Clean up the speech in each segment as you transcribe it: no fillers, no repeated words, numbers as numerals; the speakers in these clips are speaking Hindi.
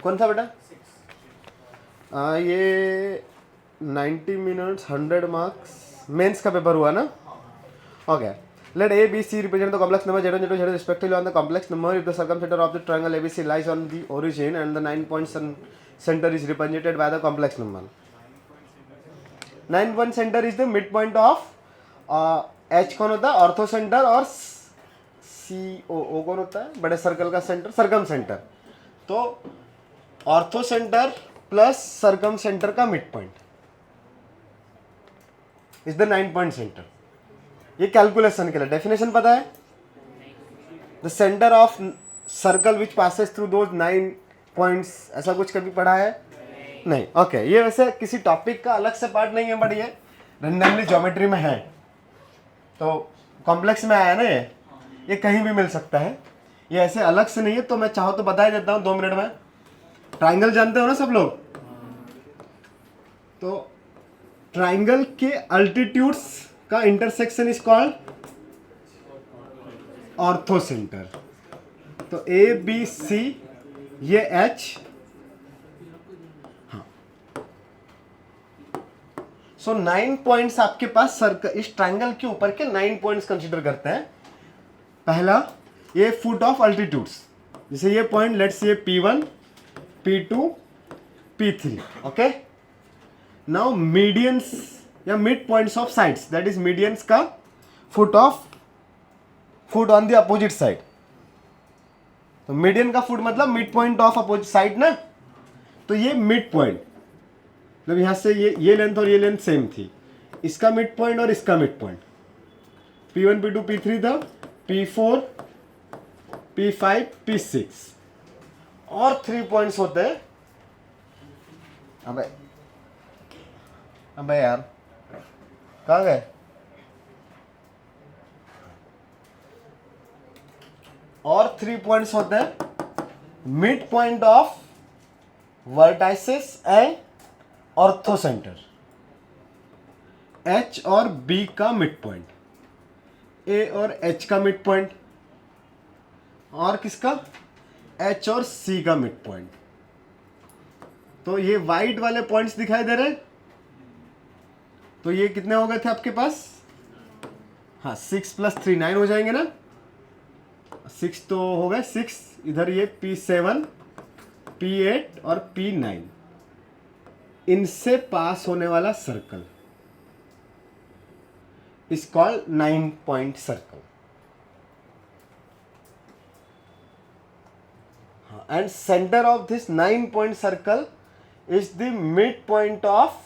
कौन सा बेटा? ये 90 मिनट्स 100 मार्क्स मेंस का पेपर हुआ ना? Okay. Let A, B, C represent the complex number Z1, Z2, Z respectively on the complex number if the circumcenter of the triangle ABC lies on the origin and the 9-point center is represented by the complex number. 9-point center is the midpoint of H कौन होता है? ऑर्थो सेंटर और COO कौन होता है? बड़े सर्कल का सेंटर, सर्कम सेंटर. तो orthocentre plus circumcentre का mid point is the 9-point centre. ये कैलकुलेशन के लिए डेफिनेशन पता है? The centre of circle which passes through those 9 points. ऐसा कुछ कभी पढ़ा है? नहीं. ओके. ये वैसे किसी टॉपिक का अलग से पार्ट नहीं है, बट ये रेंडमली ज्योमेट्री में है. तो कॉम्प्लेक्स में आया ना, ये कहीं भी मिल सकता है. ये ऐसे अलग से नहीं है. तो मैं चाहो तो बता ही देता हूँ 2 मिनट में. ट्राइंगल जानते हो ना सब लोग? तो ट्राइंगल के अल्टीट्यूड्स का intersection is called ortho centre. तो ए बी सी ये एच. हाँ. सो 9 पॉइंट्स आपके पास सर्कल, इस ट्राइंगल के ऊपर के 9 पॉइंट्स कंसीडर करते हैं. पहला ये फुट ऑफ अल्टीट्यूड्स. जैसे ये पॉइंट लेट्स ये P1 P2 P3. Okay. Now medians या mid points of sides, that is medians का foot on the opposite side. तो मीडियन का फुट मतलब mid point of opposite side ना. तो ये मिड पॉइंट मतलब यहां से ये लेंथ और ये लेंथ सेम थी. इसका मिड पॉइंट और इसका mid point P1 P2 P3 था. P4 P5 P6 और 3 पॉइंट्स होते हैं. अबे यार कहाँ गए? और 3 पॉइंट्स होते हैं mid point of vertices and ortho centre. H और B का मिड पॉइंट, A और H का मिड पॉइंट, और किसका? H और C का मिड पॉइंट. तो ये वाइट वाले पॉइंट्स दिखाई दे रहे हैं. तो ये कितने हो गए थे आपके पास? हाँ 6 + 3 9 हो जाएंगे ना. 6 तो हो गए 6. इधर ये P7 P8 और P9 इनसे पास होने वाला circle is called 9-point circle. And centre of this 9-point circle is the mid point of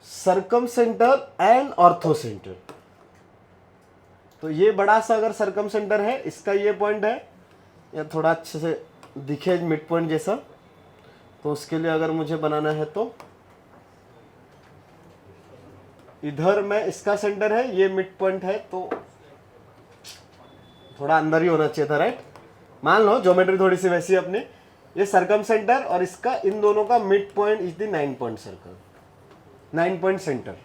circum centre and ortho centre. तो ये बड़ा सा अगर सर्कम सेंटर है, इसका ये पॉइंट है, या थोड़ा अच्छे से दिखे मिड पॉइंट जैसा, तो उसके लिए अगर मुझे बनाना है तो इधर में इसका सेंटर है, ये मिड पॉइंट है, तो थोड़ा अंदर ही होना चाहिए था, राइट? मान लो ज्योमेट्री थोड़ी सी वैसी अपनी. ये सर्कम सेंटर और इसका, इन दोनों का mid point is the 9-point circle, 9-point centre.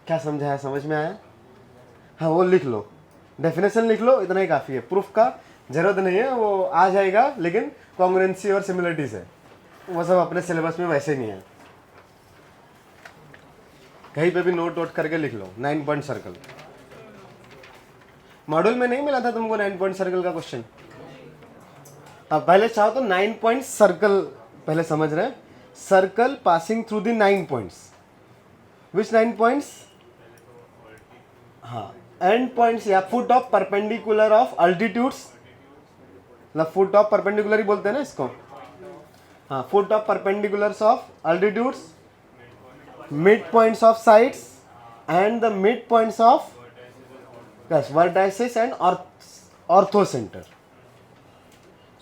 क्या समझाया? समझ में आया? हाँ वो लिख लो, डेफिनेशन लिख लो, इतना ही काफी है. प्रूफ का जरूरत नहीं है, वो आ जाएगा, लेकिन कॉन्ग्रुएंसी और सिमिलरिटीज है, वो सब अपने सिलेबस में वैसे नहीं है. कहीं पे भी नोट वोट करके लिख लो. 9-point सर्कल मॉड्यूल में नहीं मिला था तुमको 9-point सर्कल का क्वेश्चन? अब पहले चाहो तो 9-point सर्कल पहले समझ रहे हैं. Circle passing through the 9 points. Which 9 points? हाँ एंड पॉइंट्स या foot of perpendicular of altitudes. मतलब फुट ऑफ परपेंडिकुलर ही बोलते हैं ना इसको. हाँ foot of perpendiculars of altitudes, mid points of sides and the mid points of vertices and ortho centre.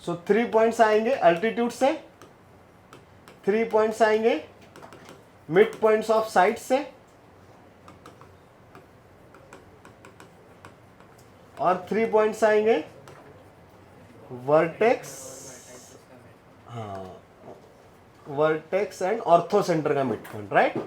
So 3 points आएंगे अल्टीट्यूड से, 3 पॉइंट्स आएंगे मिड पॉइंट्स ऑफ साइड से, और 3 पॉइंट्स आएंगे वर्टेक्स, हाँ वर्टेक्स एंड ऑर्थो सेंटर का मिड पॉइंट, राइट?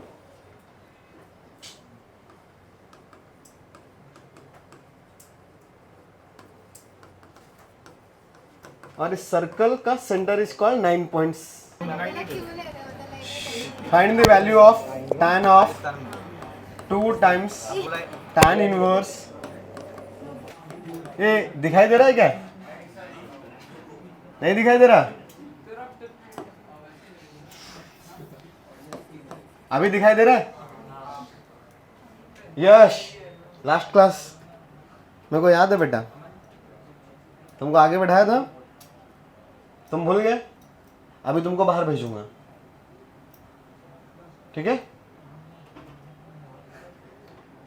और इस सर्कल का centre is called 9 points. Find the value of tan of 2 times tan inverse. ये दिखाई दे रहा है क्या? नहीं दिखाई दे रहा? अभी दिखाई दे रहा है? यश, लास्ट क्लास मेरे को याद है बेटा, तुमको आगे बैठाया था, तुम भूल गए। अभी तुमको बाहर भेजूंगा, ठीक है?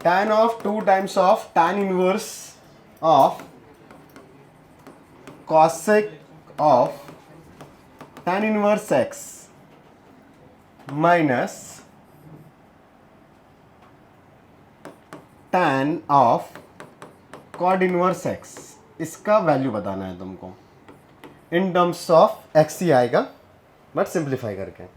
tan of 2 times of tan inverse of cosec of tan inverse x minus tan of cot inverse x, इसका वैल्यू बताना है तुमको। इन टर्म्स ऑफ x ही आएगा बट सिंप्लीफाई करके।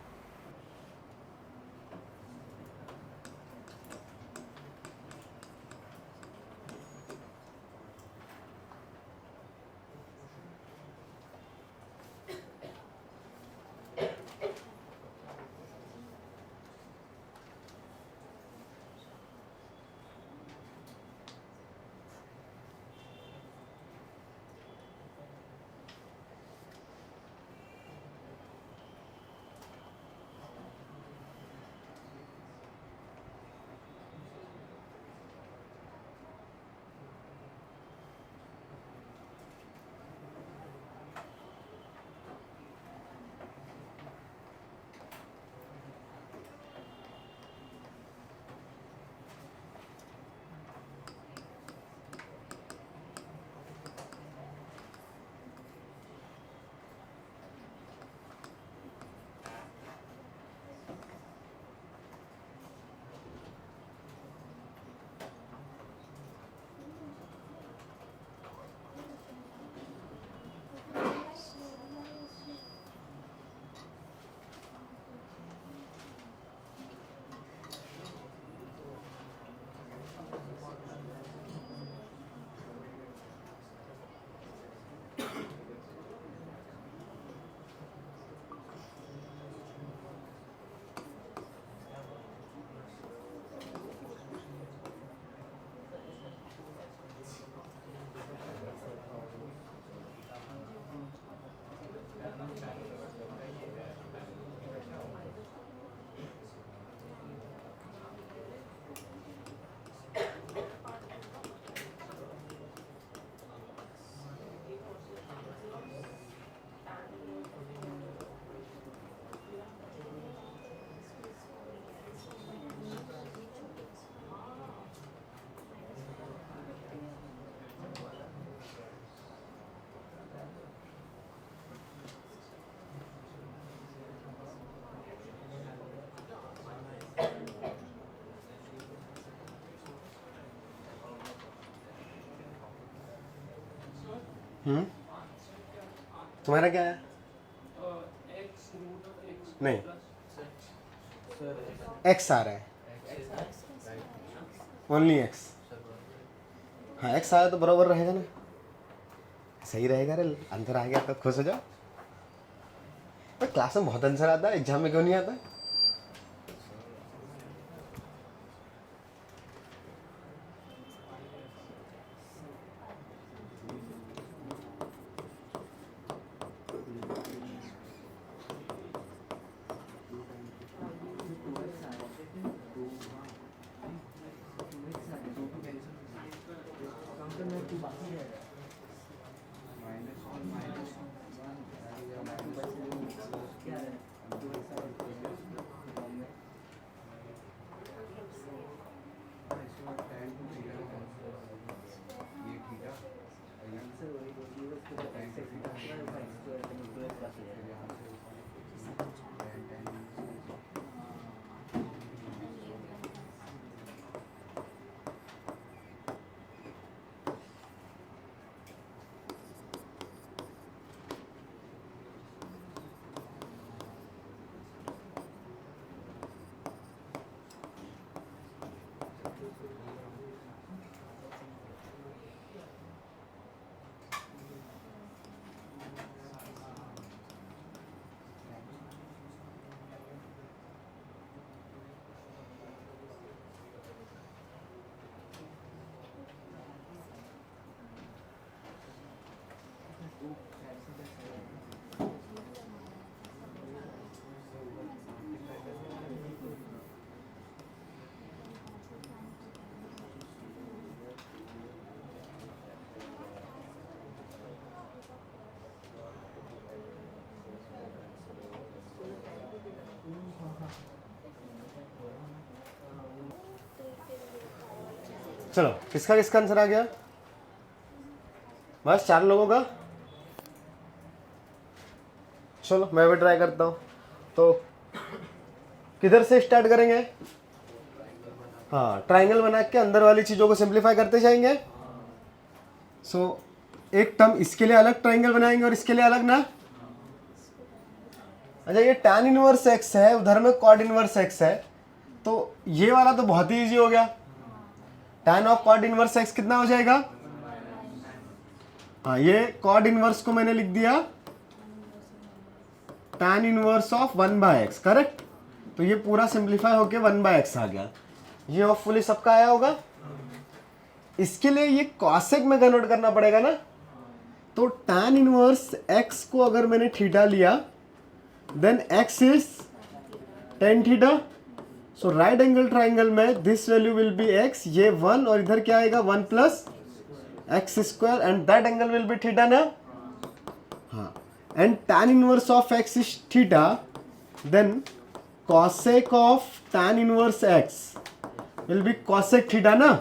तुम्हारा क्या है? नहीं, x आ रहा है, ओनली x। हाँ x आया तो बराबर रहेगा ना, सही रहेगा रे। आंसर आ गया तो खुश हो जाओ। पर क्लास में बहुत आंसर आता है, एग्जाम में क्यों नहीं आता? चलो किसका किसका आंसर आ गया? बस 4 लोगों का। चलो मैं भी ट्राई करता हूँ। तो किधर से स्टार्ट करेंगे? हाँ, ट्राइंगल बना के अंदर वाली चीज़ों को सिंप्लीफाई करते जाएंगे। एक टर्म इसके लिए अलग ट्राइंगल बनाएंगे और इसके लिए अलग ना। अच्छा, ये tan इनवर्स x है, उधर में cot इनवर्स x है, तो ये वाला तो बहुत ही इजी हो गया। tan of cot inverse x कितना हो जाएगा? हाँ, ये cot इनवर्स को मैंने लिख दिया tan inverse of 1/x, correct. तो ये पूरा सिंप्लीफाई होके 1/x आ गया। ये होपफुली सबका आया होगा। इसके लिए ये कॉसेक में कन्वर्ट करना पड़ेगा ना। तो tan इनवर्स x को अगर मैंने थीटा लिया, then x is tan theta. So right angle triangle में this value will be x, ये 1 और इधर क्या आएगा 1 plus x square and that angle will be theta ना। हाँ, and tan inverse of x is theta, then cosec of tan inverse x will be cosec theta ना।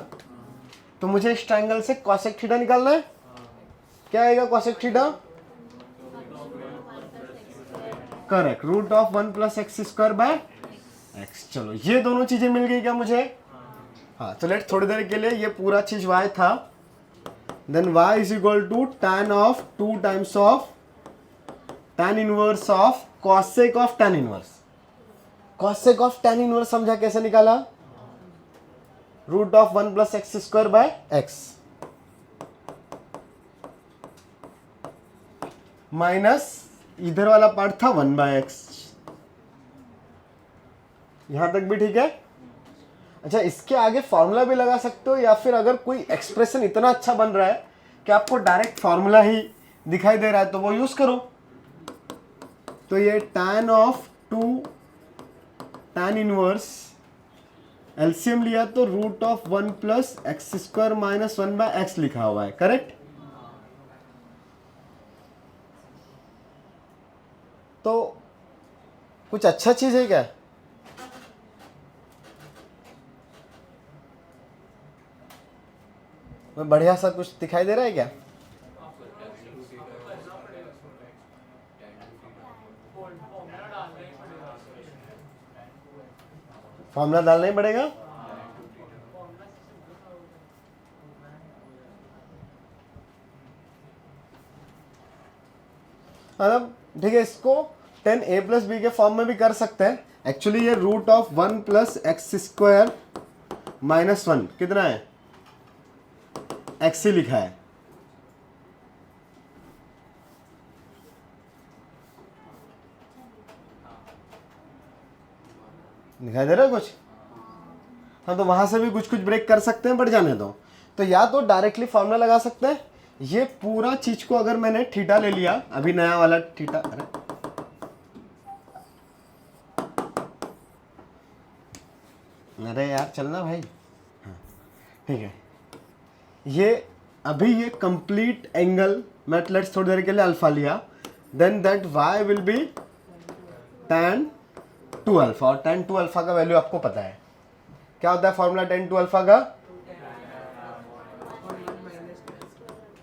तो मुझे इस ट्राइंगल से cosec थीटा निकालना है। क्या आएगा cosec theta? Correct, root of 1 plus x square by x. चलो ये दोनों चीजें मिल गई क्या मुझे? हाँ, तो लेट थोड़ी देर के लिए ये पूरा चीज y था, then y is equal to tan of 2 times of tan inverse of cosec of tan inverse. cosec of tan inverse समझा कैसे निकाला? Root of 1 plus x square by x minus इधर वाला पार्ट था 1/x। यहां तक भी ठीक है। अच्छा, इसके आगे फॉर्मूला भी लगा सकते हो, या फिर अगर कोई एक्सप्रेशन इतना अच्छा बन रहा है कि आपको डायरेक्ट फॉर्मूला ही दिखाई दे रहा है तो वो यूज करो। तो ये tan of 2 tan inverse LCM लिया तो root of 1 plus x square minus 1/x लिखा हुआ है, करेक्ट। तो कुछ अच्छा चीज है क्या? बढ़िया सा कुछ दिखाई दे रहा है क्या? फॉर्मूला डालना ही पड़ेगा। मतलब ठीक है, इसको 10a प्लस बी के फॉर्म में भी कर सकते हैं। एक्चुअली ये root of 1 plus x square minus 1 कितना है? x ही लिखा है। दिखाई दे रहा है कुछ? हाँ, तो वहां से भी कुछ कुछ ब्रेक कर सकते हैं, बढ़ जाने दो। तो या तो डायरेक्टली फॉर्मूला लगा सकते हैं, ये पूरा चीज को अगर मैंने थीटा ले लिया, अभी नया वाला थीटा, अरे यार चलना भाई। हाँ ठीक है, ये अभी ये कंप्लीट एंगल मैं लेट्स थोड़ी देर के लिए अल्फा लिया, then that y will be tan 2 alpha. और tan 2 अल्फा का वैल्यू आपको पता है क्या होता है? फॉर्मूला tan 2 अल्फा का,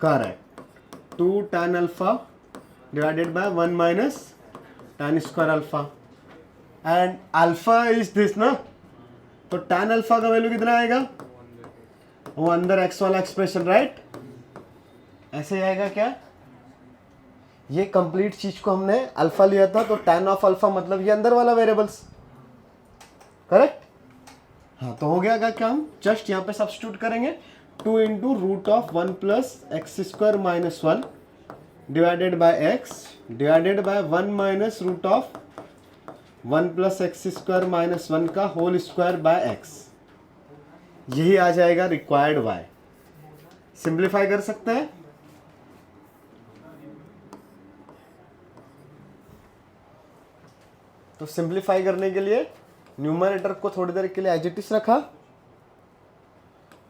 correct, 2 tan alpha divided by 1 minus tan square alpha, and alpha is this ना। तो tan अल्फा का वैल्यू कितना आएगा? वो अंदर x वाला एक्सप्रेशन, राइट? ऐसे आएगा क्या? ये कंप्लीट चीज को हमने अल्फा लिया था, तो tan ऑफ अल्फा मतलब ये अंदर वाला वेरिएबल्स, करेक्ट। हाँ, तो हो गया क्या? हम जस्ट यहाँ पे सब्स्टिट्यूट करेंगे, 2 into root of 1 plus x square minus 1 divided by x divided by 1 minus root of 1 plus x square minus 1 का होल स्क्वायर बाय एक्स। यही आ जाएगा रिक्वायर्ड y। सिंप्लीफाई कर सकते हैं। तो सिंप्लीफाई करने के लिए न्यूमरेटर को थोड़ी देर के लिए एज इट इज रखा,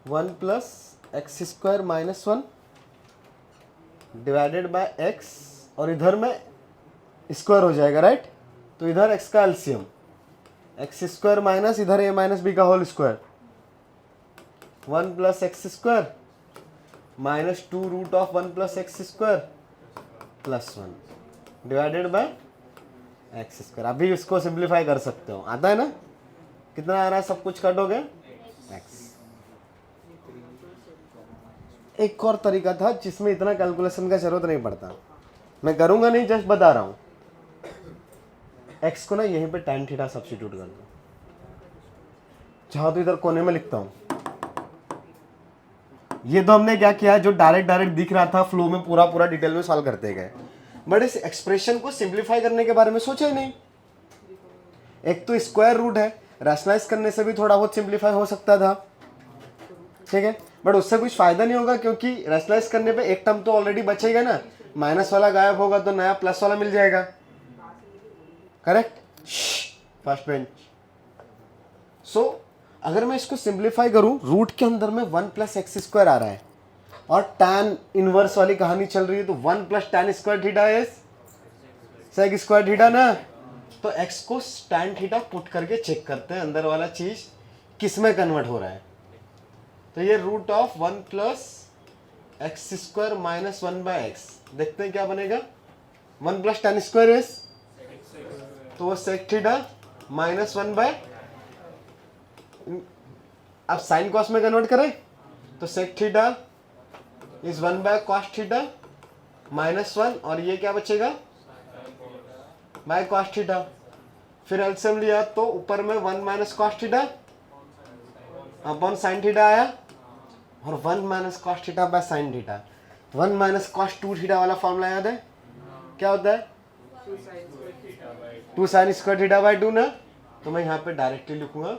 1 plus x square minus 1 divided by x, और इधर में स्क्वायर हो जाएगा, राइट। तो इधर एक्स का एलसीएम, एक्स स्क्वायर माइनस इधर ए माइनस बी का whole square, 1 plus x square minus 2 root of 1 plus x square plus 1 divided by x square. अभी इसको सिंप्लीफाई कर सकते हो, आता है ना, कितना आ रहा है, सब कुछ काटोगे एक्स। एक और तरीका था जिसमें इतना कैलकुलेशन का जरूरत नहीं पड़ता, मैं करूंगा नहीं, जस्ट बता रहा हूं। एक्स को ना यहीं पे tan थीटा सब्स्टिट्यूट कर दो, चाहो तो इधर कोने में लिखता हूं। ये तो हमने क्या किया, जो डायरेक्ट दिख रहा था फ्लो में, पूरा पूरा डिटेल में सॉल्व करते गए, बट इस एक्सप्रेशन को सिंप्लीफाई करने के बारे में सोचा ही नहीं। एक तो स्क्वायर रूट है, रैशनलाइज करने से भी थोड़ा बहुत सिंप्लीफाई हो सकता था, ठीक है, बट उससे कुछ फायदा नहीं होगा, क्योंकि रैशनलाइज करने पे एक टर्म तो ऑलरेडी बचेगा ना, माइनस वाला गायब होगा तो नया प्लस वाला मिल जाएगा, करेक्ट, फर्स्ट बेंच। सो अगर मैं इसको सिंप्लीफाई करूं, रूट के अंदर में 1 प्लस एक्स स्क्वायर आ रहा है और tan इनवर्स वाली कहानी चल रही है, तो 1 plus tan square theta is sec square theta ना। तो x को tan थीटा पुट करके चेक करते हैं अंदर वाला चीज किस में कन्वर्ट हो रहा है। तो ये root of 1 plus x square minus 1 by x, देखते हैं क्या बनेगा। 1 प्लस tan स्क्वायर इज, तो वो सेक थीटा माइनस 1 बाय, अब साइन कॉस में कन्वर्ट करें तो sec theta is 1 by cos theta minus 1, और ये क्या बचेगा बाय कॉस थीटा। फिर एलसीएम लिया तो ऊपर में 1 minus cos theta upon sine theta आया, और 1 minus cos theta by sine theta. 1 minus cos 2 theta वाला फॉर्मूला याद है, क्या होता है, 2 साइन स्क्वायर थीटा बाय 2 ना। तो मैं यहाँ पे डायरेक्टली लिखूंगा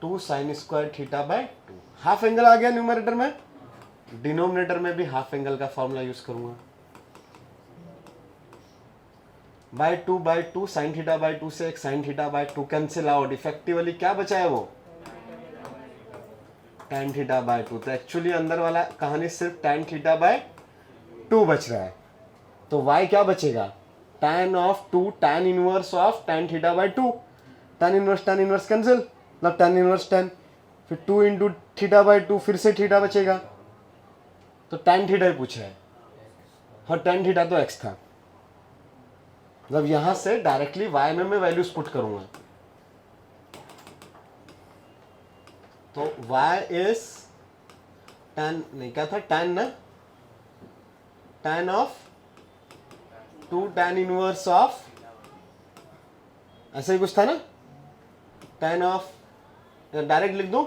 2 sine square theta by 2। Half angle आ गया न्यूमरेटर में, डिनोमिनेटर में भी हाफ एंगल का फॉर्मूला यूज करूंगा, बाय 2 साइन थीटा बाय 2 से एक sine theta by 2 cancel out, effectively क्या बचा है वो tan थीटा बाय 2। तो एक्चुअली अंदर वाला कहानी सिर्फ tan थीटा बाय 2 बच रहा है, तो y क्या बचेगा, tan of 2 tan inverse of tan theta by 2, tan inverse cancel, मतलब tan इनवर्स tan, फिर 2 इंटू थीटा बाय 2, फिर से थीटा बचेगा, तो tan थीटा ही पूछा है, और tan थीटा तो x था। मतलब यहां से डायरेक्टली y में मैं वैल्यूज पुट करूंगा, तो y इज tan, नहीं क्या था, tan ना, tan of 2 tan inverse of, ऐसा ही कुछ था ना, tan ऑफ, डायरेक्ट लिख दो,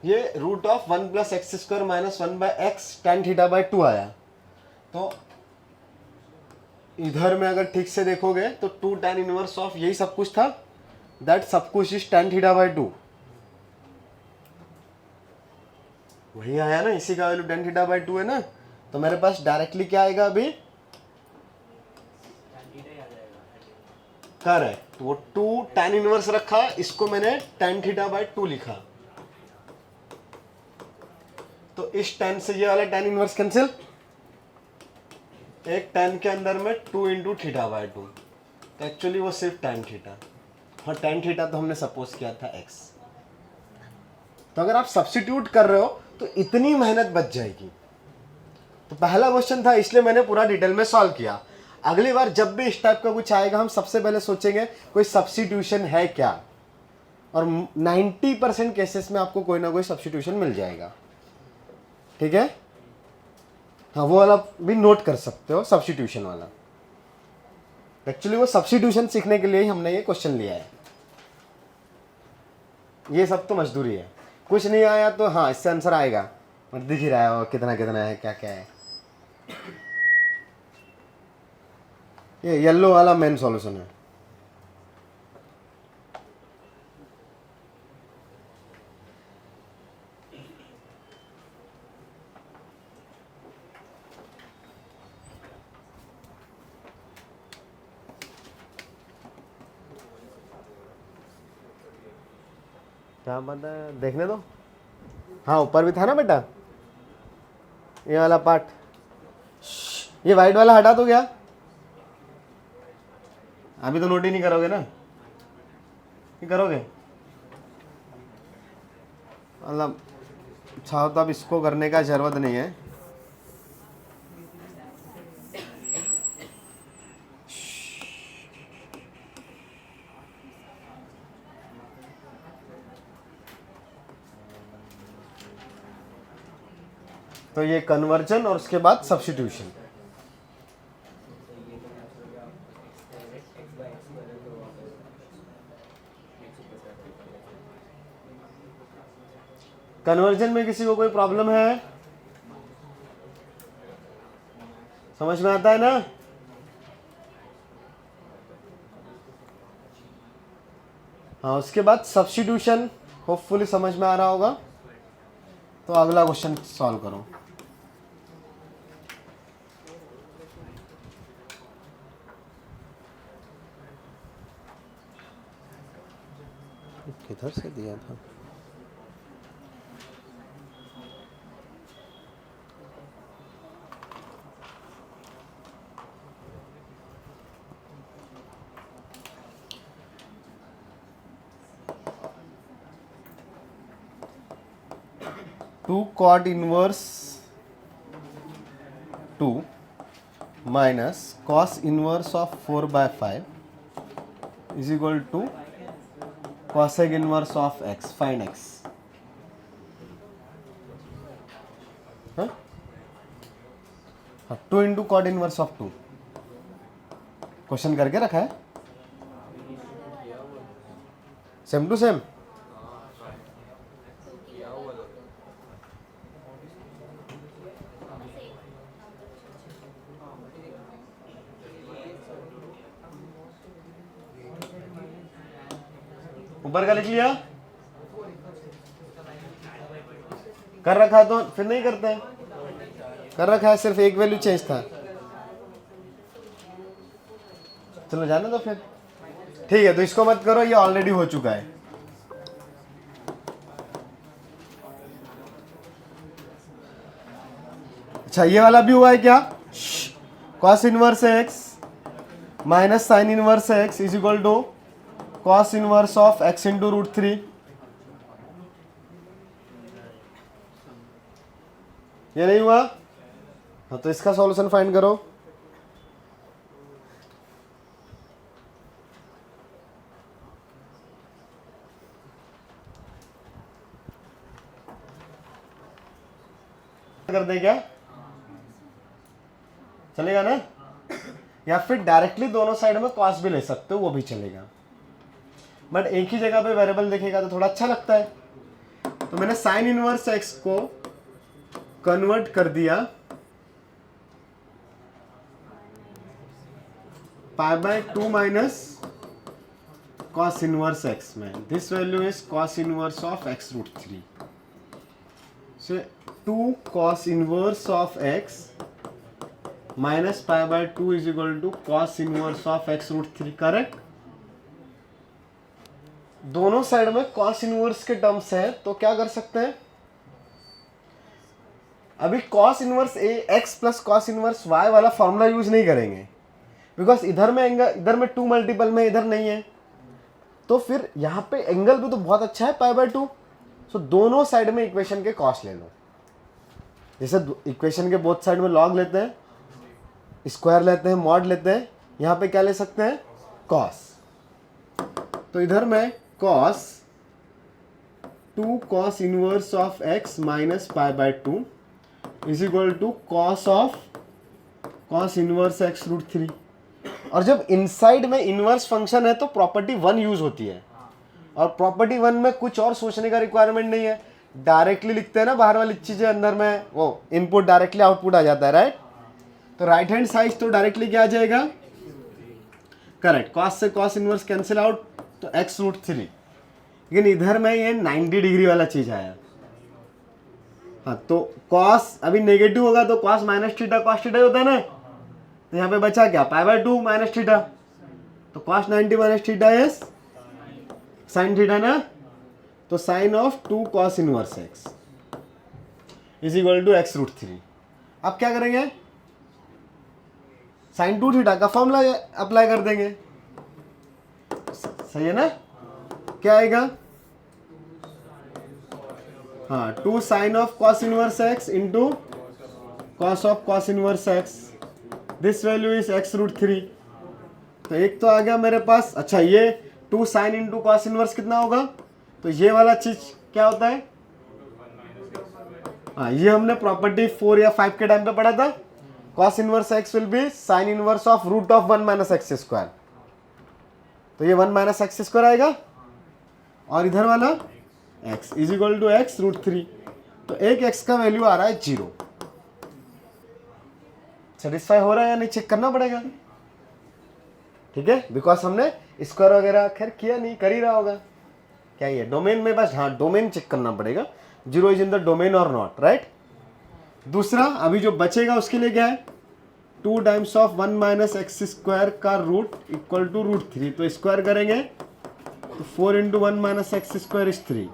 ये root of 1 plus x square minus 1 by x tan theta by 2 आया। तो इधर में अगर ठीक से देखोगे तो 2 tan इनवर्स ऑफ यही सब कुछ था, दैट सब कुछ इज tan थीटा बाय 2, वही आया ना, इसी का वैल्यू tan थीटा बाय 2 है ना। तो मेरे पास डायरेक्टली क्या आएगा अभी, करेक्ट, तो वो 2 tan इनवर्स रखा, इसको मैंने tan थीटा बाय 2 लिखा, तो इस tan से ये वाला tan इनवर्स कैंसिल, एक tan के अंदर में 2 इंटू थीटा बाय 2, तो एक्चुअली वो सिर्फ tan थीटा, और tan थीटा तो हमने सपोज किया था x। तो अगर आप सब्स्टिट्यूट कर रहे हो तो इतनी मेहनत बच जाएगी। तो पहला क्वेश्चन था, इसलिए मैंने पूरा डिटेल में सॉल्व किया। अगली बार जब भी इस टाइप का कुछ आएगा, हम सबसे पहले सोचेंगे कोई सब्स्टिट्यूशन है क्या, और 90% केसेस में आपको कोई ना कोई सब्स्टिट्यूशन मिल जाएगा, ठीक है। हाँ, वो वाला भी नोट कर सकते हो, सब्स्टिट्यूशन वाला। एक्चुअली वो सब्स्टिट्यूशन सीखने के लिए ही हमने ये क्वेश्चन लिया है, ये सब तो मजदूरी है, कुछ नहीं आया तो हाँ इससे आंसर आएगा, और दिख ही रहा है कितना कितना है, क्या क्या है। ये येलो वाला मेन सॉल्यूशन है। क्या पता है, देखने दो। हाँ ऊपर भी था ना बेटा, ये वाला पार्ट। ये वाइट वाला हटा दो क्या? अभी तो नोट ही नहीं करोगे ना, नहीं करोगे मतलब चाहो तो अब इसको करने का जरूरत नहीं है। तो ये कन्वर्जन और उसके बाद सब्स्टिट्यूशन। कन्वर्जन में किसी को कोई प्रॉब्लम है? समझ में आता है ना? हाँ उसके बाद सब्स्टिट्यूशन होपफुली समझ में आ रहा होगा। तो अगला क्वेश्चन सॉल्व करो। किधर से दिया था? Two cot inverse 2 minus cos inverse of 4/5 is equal to cosec inverse of x। Find x। हाँ 2 into cot inverse of 2 question करके रखा है सेम टू सेम। ऊपर का लिख लिया, कर रखा है तो फिर नहीं करते हैं, कर रखा है सिर्फ एक वैल्यू चेंज था। चलो जाने दो फिर, ठीक है। तो इसको मत करो, ये ऑलरेडी हो चुका है। अच्छा ये वाला भी हुआ है क्या? Cos inverse x minus sine inverse x is equal to cos inverse of x into √3। ये नहीं हुआ? हाँ तो इसका सॉल्यूशन फाइंड करो। कर दे क्या? चलेगा ना? या फिर डायरेक्टली दोनों साइड में कॉस भी ले सकते हो, वो भी चलेगा। बट एक ही जगह पे वेरिएबल देखेगा तो थोड़ा अच्छा लगता है। तो मैंने साइन इनवर्स एक्स को कन्वर्ट कर दिया π/2 माइनस कॉस इनवर्स एक्स में। This value is cos inverse of x √3। So 2 cos inverse of x minus π/2 is equal to cos inverse of x √3। Correct? दोनों साइड में कॉस इनवर्स के टर्म्स है तो क्या कर सकते हैं? अभी cos inverse X plus cos inverse Y वाला फॉर्मूला यूज नहीं करेंगे, बिकॉज इधर में एंगल, इधर में 2 मल्टीपल में, इधर नहीं है। तो फिर यहाँ पे एंगल भी तो बहुत अच्छा है π/2। सो दोनों साइड में इक्वेशन के कॉस ले लो। जैसे इक्वेशन के बोथ साइड में लॉग लेते हैं, स्क्वायर लेते हैं, मॉड लेते हैं, यहाँ पे क्या ले सकते हैं? कॉस। तो इधर में cos 2 cos inverse of x minus π/2 is equal to cos of cos inverse x √3। और जब इनसाइड में इनवर्स फंक्शन है तो प्रॉपर्टी 1 यूज होती है, और प्रॉपर्टी 1 में कुछ और सोचने का रिक्वायरमेंट नहीं है, डायरेक्टली लिखते हैं ना बाहर वाली चीजें, अंदर में वो इनपुट डायरेक्टली आउटपुट आ जाता है, राइट? तो राइट हैंड साइड तो डायरेक्टली क्या आ जाएगा? करेक्ट, cos से cos इनवर्स कैंसिल आउट, तो x √3। लेकिन इधर में ये 90 डिग्री वाला चीज आया। हाँ तो cos अभी नेगेटिव होगा तो cos minus theta cos theta होता है ना, तो यहाँ पे बचा क्या? π/2 माइनस थीटा, तो cos 90 minus theta is sine theta ना। तो sine of 2 cos inverse x is equal to x root 3। अब क्या करेंगे, साइन 2 थीटा का फॉर्मूला अप्लाई कर देंगे, सही है ना। क्या आएगा, हाँ 2 sine of cos inverse x into cos of cos inverse x, this value is x root 3। तो एक तो आ गया मेरे पास। अच्छा ये 2 साइन इंटू कॉस इनवर्स कितना होगा, तो ये वाला चीज क्या होता है, हाँ ये हमने प्रॉपर्टी 4 या 5 के टाइम पे पढ़ा था, cos inverse x will be sine inverse of root of 1 minus x square. तो ये 1 माइनस एक्स स्क्वायर आएगा और इधर वाला x is equal to x root 3। तो एक x का वैल्यू आ रहा है 0। सेटिस्फाई हो रहा है या नहीं चेक करना पड़ेगा, ठीक है, बिकॉज हमने स्क्वायर वगैरह खैर किया नहीं, कर ही रहा होगा। क्या ये डोमेन में, बस हाँ डोमेन चेक करना पड़ेगा, 0 इज इन द डोमेन और नॉट, राइट। दूसरा अभी जो बचेगा उसके लिए क्या है, 2 times of 1 minus x square का रूट इक्वल टू रूट 3। तो स्क्वायर करेंगे तो 4 into 1 minus x square is 3।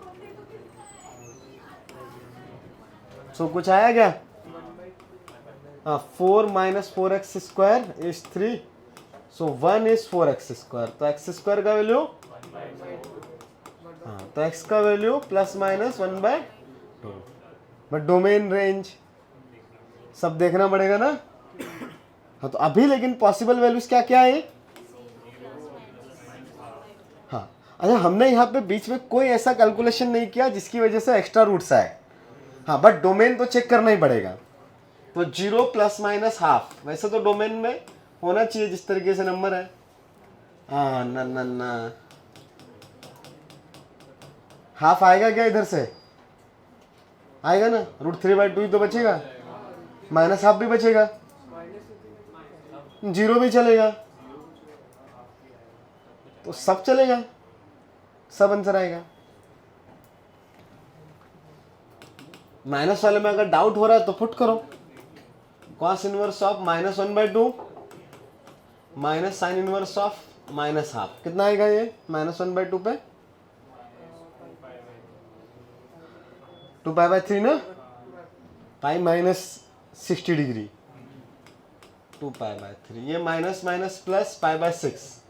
सो कुछ आया क्या, हाँ 4 minus 4x square is 3। So 1 is 4x square. तो x स्क्वायर का वैल्यू, हाँ तो x का value plus minus 1/2। But domain range सब देखना पड़ेगा ना। हाँ तो अभी लेकिन पॉसिबल वैल्यूज क्या क्या है, हाँ अच्छा हमने यहाँ पे बीच में कोई ऐसा कैलकुलेशन नहीं किया जिसकी वजह से एक्स्ट्रा रूट्स आए, हाँ बट डोमेन तो चेक करना ही पड़ेगा। तो 0 प्लस माइनस हाफ, वैसे तो डोमेन में होना चाहिए जिस तरीके से नंबर है, हाँ ना ना ना हाफ आएगा क्या, इधर से आएगा ना, रूट 3/2 ही तो बचेगा, माइनस हाफ भी बचेगा, 0 भी चलेगा, तो सब चलेगा, सब आंसर आएगा। माइनस वाले में अगर डाउट हो रहा है तो पुट करो, cos inverse of minus 1/2 minus sine inverse of minus half, कितना आएगा ये माइनस 1/2 पे 2π/3 ना, पाई माइनस 60 डिग्री 2π/3, ये माइनस माइनस प्लस π/6,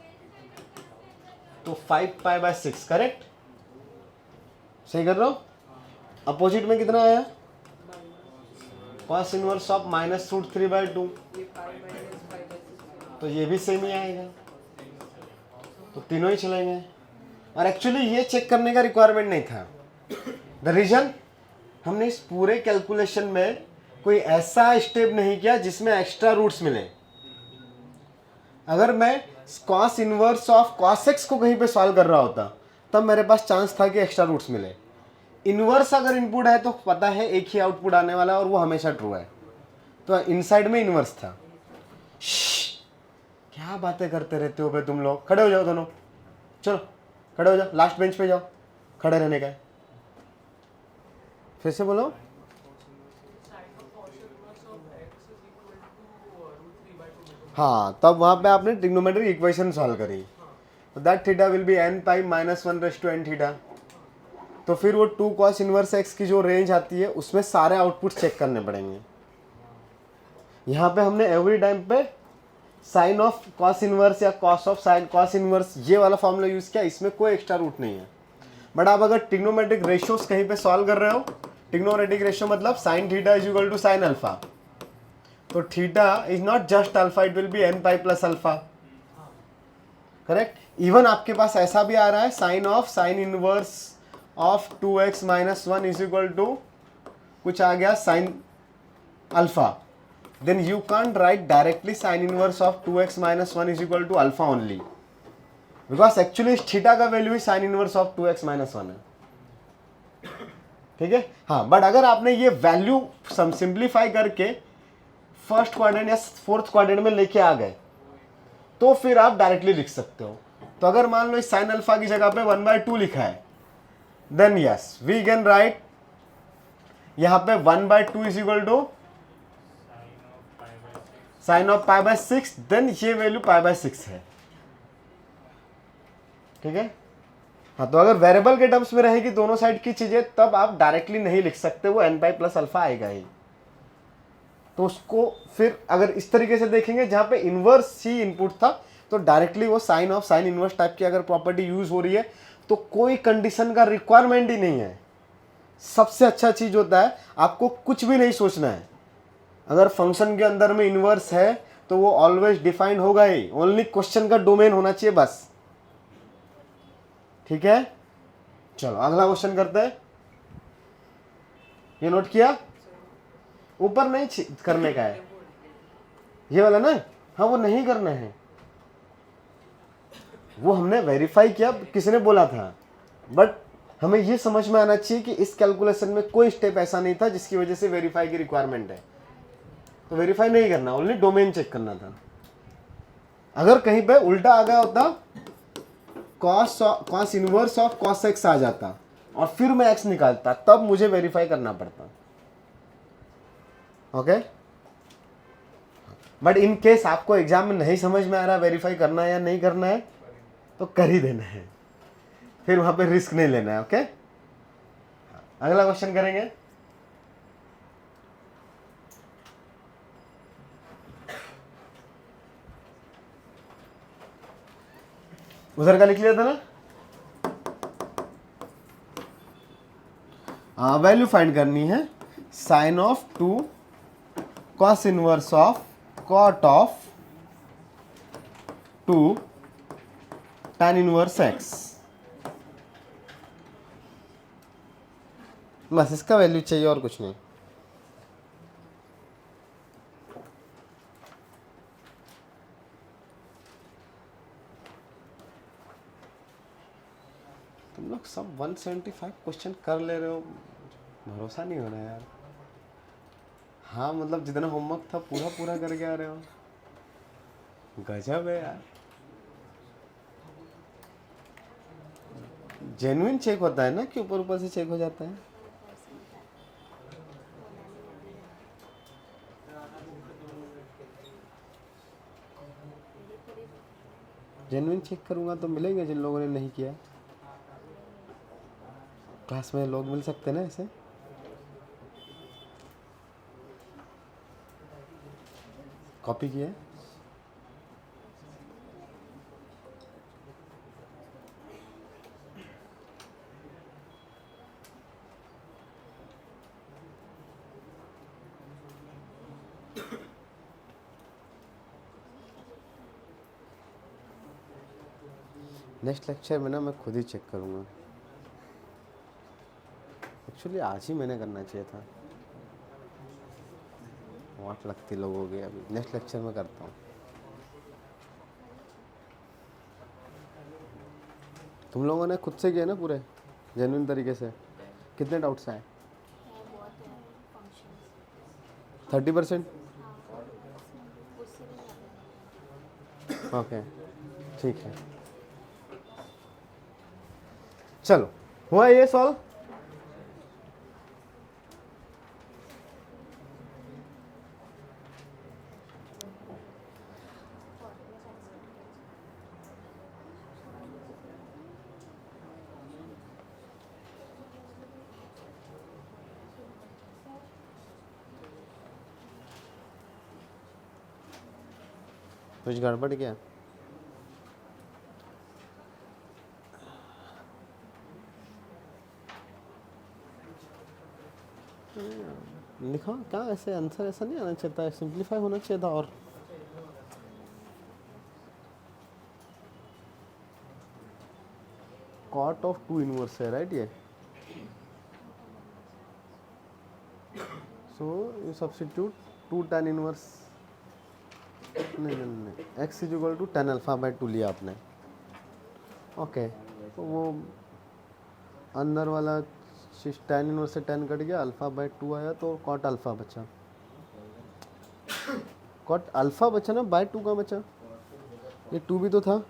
तो 5π/6 करेक्ट, सही कर रहा हूं। अपोजिट में कितना आया, cos inverse of minus root 3/2, तो ये भी सेम ही आएगा, तो तीनों ही चलेंगे। और एक्चुअली ये चेक करने का रिक्वायरमेंट नहीं था, द रीजन हमने इस पूरे कैलकुलेशन में कोई ऐसा स्टेप नहीं किया जिसमें एक्स्ट्रा रूट्स मिले। अगर मैं cos inverse of cos x को कहीं पे सॉल्व कर रहा होता तब मेरे पास चांस था कि एक्स्ट्रा रूट्स मिले। इनवर्स अगर इनपुट है तो पता है एक ही आउटपुट आने वाला है और वो हमेशा ट्रू है, तो इनसाइड में इनवर्स था। क्या बातें करते रहते हो बे तुम लोग, खड़े हो जाओ दोनों, चलो खड़े हो जाओ, लास्ट बेंच पे जाओ, खड़े रहने का है। फिर से बोलो, हाँ तब वहां पे आपने ट्रिग्नोमेट्रिक इक्वेशन सॉल्व करी, तो that theta will be n π - 1/n theta. तो फिर वो 2 cos इनवर्स x की जो रेंज आती है उसमें सारे आउटपुट चेक करने पड़ेंगे। यहाँ पे हमने एवरी टाइम पे साइन ऑफ कॉस इनवर्स या cos of sine cos inverse ये वाला फॉर्मूला यूज किया, इसमें कोई एक्स्ट्रा रूट नहीं है। बट आप अगर ट्रिग्नोमेट्रिक रेशियोज कहीं पे सॉल्व कर रहे हो, ट्रिग्नोमेट्रिक रेशियो मतलब sine theta is equal to sine alpha, तो theta is not just alpha, it will be n π plus alpha, correct. Even आपके पास ऐसा भी आ रहा है sine of sine inverse of 2x - 1 is equal to कुछ आ गया sine alpha, then you can't write directly sin inverse of 2x - 1 is equal to alpha only, because actually इस थीटा का value he sin inverse of 2x - 1 है, ठीक है। हाँ बट अगर आपने ये वैल्यू सिंप्लीफाई करके फर्स्ट क्वाड्रेंट या फोर्थ क्वाड्रेंट में लेके आ गए तो फिर आप डायरेक्टली लिख सकते हो। तो अगर मान लो इस साइन अल्फा की जगह पे 1/2 लिखा है, then yes we can write यहाँ पे 1/2 is equal to sine of π/6, then ये वैल्यू π/6 है, ठीक है। हाँ, तो अगर वेरिएबल के टर्म्स में रहेगी दोनों साइड की चीजें, तब आप डायरेक्टली नहीं लिख सकते, वो n पाई प्लस अल्फा आएगा ही। तो उसको फिर अगर इस तरीके से देखेंगे जहां पे इनवर्स ही इनपुट था, तो डायरेक्टली वो sine of sine inverse type की अगर प्रॉपर्टी यूज हो रही है तो कोई कंडीशन का रिक्वायरमेंट ही नहीं है। सबसे अच्छा चीज होता है आपको कुछ भी नहीं सोचना है, अगर फंक्शन के अंदर में इनवर्स है तो वो ऑलवेज डिफाइंड होगा ही, ओनली क्वेश्चन का डोमेन होना चाहिए बस। ठीक है, चलो अगला क्वेश्चन करते हैं। ये नोट किया, ऊपर नहीं करने का है ये वाला ना, हाँ वो नहीं करना है, वो हमने वेरीफाई किया, किसने बोला था, बट हमें ये समझ में आना चाहिए कि इस कैलकुलेशन में कोई स्टेप ऐसा नहीं था जिसकी वजह से वेरीफाई की रिक्वायरमेंट है, तो वेरीफाई नहीं करना, ओनली डोमेन चेक करना था। अगर कहीं पे उल्टा आ गया होता, cos inverse of cos x आ जाता और फिर मैं एक्स निकालता, तब मुझे वेरीफाई करना पड़ता। ओके, बट इन केस आपको एग्जाम में नहीं समझ में आ रहा वेरीफाई करना है या नहीं करना है, तो कर ही देना है, फिर वहां पे रिस्क नहीं लेना है। ओके, अगला क्वेश्चन करेंगे। उधर का लिख लिया था ना, वैल्यू फाइंड करनी है sine of 2 cos inverse of cot of 2 tan inverse x. बस इसका वैल्यू चाहिए और कुछ नहीं। तुम लोग सब 175 क्वेश्चन कर ले रहे हो, भरोसा नहीं हो रहा यार। हाँ मतलब जितना होमवर्क था पूरा पूरा करके आ रहे हो, गजब है यार। जेन्युइन चेक होता है ना कि ऊपर ऊपर से चेक हो जाता है। जेन्युइन चेक करूंगा तो मिलेंगे जिन लोगों ने नहीं किया। क्लास में लोग मिल सकते ना ऐसे। कॉपी किया नेक्स्ट लेक्चर में ना मैं खुद ही चेक करूंगा। एक्चुअली आज ही मैंने करना चाहिए था, वाट लगती लोगों की। अभी नेक्स्ट लेक्चर में करता हूँ। तुम लोगों ने खुद से किया ना पूरे जेन्युइन तरीके से? कितने डाउट्स आए? 30%। ओके ठीक है, चलो हुआ ये सॉल्व। कुछ गड़बड़ क्या? लिखा क्या ऐसे? आंसर ऐसा नहीं आना चाहिए था, सिंप्लीफाई होना चाहिए था। और कॉट ऑफ 2 इनवर्स है राइट ये, so you substitute 2 tan inverse, नहीं x is equal to tan alpha by 2 लिया आपने। ओके, तो वो अंदर वाला tan इनवर्स से tan कट गया, अल्फा बाय 2 आया तो कॉट अल्फा बचा। कॉट अल्फा बचा ना, बाय 2 का बचा, ये 2 भी तो था।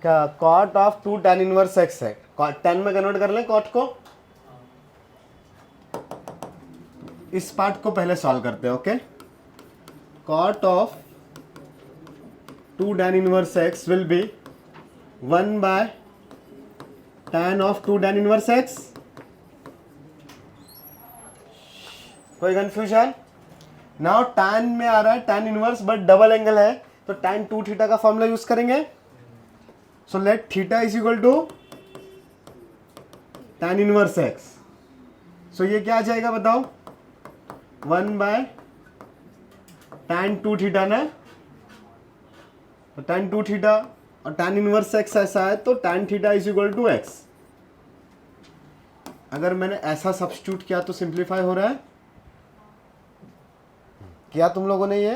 क्या cot of 2 tan inverse x है, tan में कन्वर्ट कर लें कॉट को। इस पार्ट को पहले सॉल्व करते हैं। Okay, cot of 2 tan inverse x will be 1 by tan of 2 tan inverse x। कोई कंफ्यूजन? नाउ tan में आ रहा है tan inverse but double angle है, तो tan 2 थीटा का फॉर्मूला यूज करेंगे। So let theta is equal to tan inverse x। सो ये क्या आ जाएगा बताओ, 1 बाय tan 2 थीटा ना, तो tan 2 थीटा और tan इनवर्स x ऐसा है तो tan theta is equal to x। अगर मैंने ऐसा सब्स्टिट्यूट किया तो सिंप्लीफाई हो रहा है, किया तुम लोगों ने ये,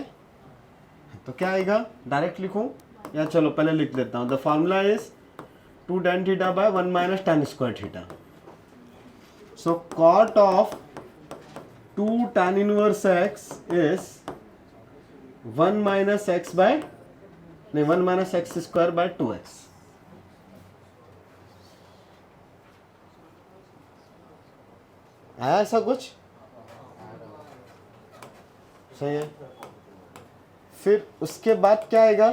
तो क्या आएगा, डायरेक्ट लिखूं या चलो पहले लिख देता हूं। The formula is 2 tan theta by 1 minus tan square theta. So cot of 2 tan inverse x is 1 minus x by, नहीं 1 minus x square by 2x। आया ऐसा कुछ? सही है। फिर उसके बाद क्या आएगा,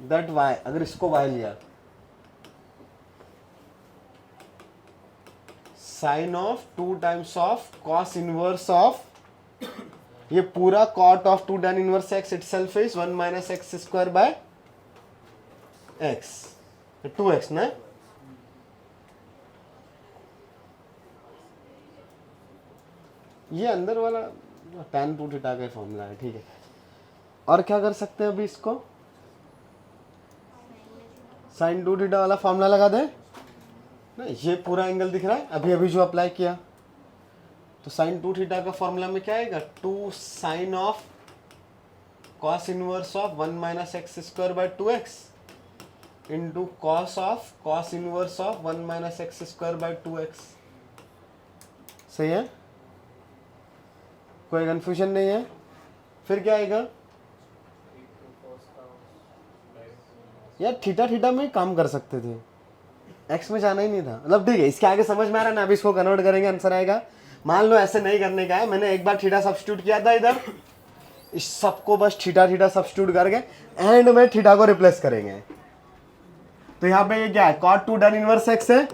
दैट y, अगर इसको y लिया, sine of 2 times of cos inverse of, ये पूरा cot of 2 tan inverse x itself is 1 minus x square by x, 2x ना। ये अंदर वाला tan 2 थीटा का फॉर्मूला है, ठीक है। और क्या कर सकते हैं अभी इसको, sin 2 थीटा वाला फॉर्मूला लगा दें ना, ये पूरा एंगल दिख रहा है अभी अभी जो अप्लाई किया, तो sin 2 थीटा का फॉर्मूला में क्या आएगा, 2 sine of cos inverse of 1 minus x square by 2x into cos of cos inverse of 1 minus x square by 2x। सही है, कोई कंफ्यूजन नहीं है। फिर क्या आएगा यार, थीटा थीटा में काम कर सकते थे, एक्स में जाना ही नहीं था, मतलब ठीक है। इसके आगे समझ में आ रहा है ना, अभी इसको कन्वर्ट करेंगे आंसर आएगा। मान लो ऐसे नहीं करने का है, मैंने एक बार थीटा सब्स्टिट्यूट किया था इधर, इस सबको बस थीटा थीटा सब्स्टिट्यूट करके एंड में थीटा को रिप्लेस करेंगे। तो यहाँ पे ये क्या है, cot 2 tan इनवर्स x है,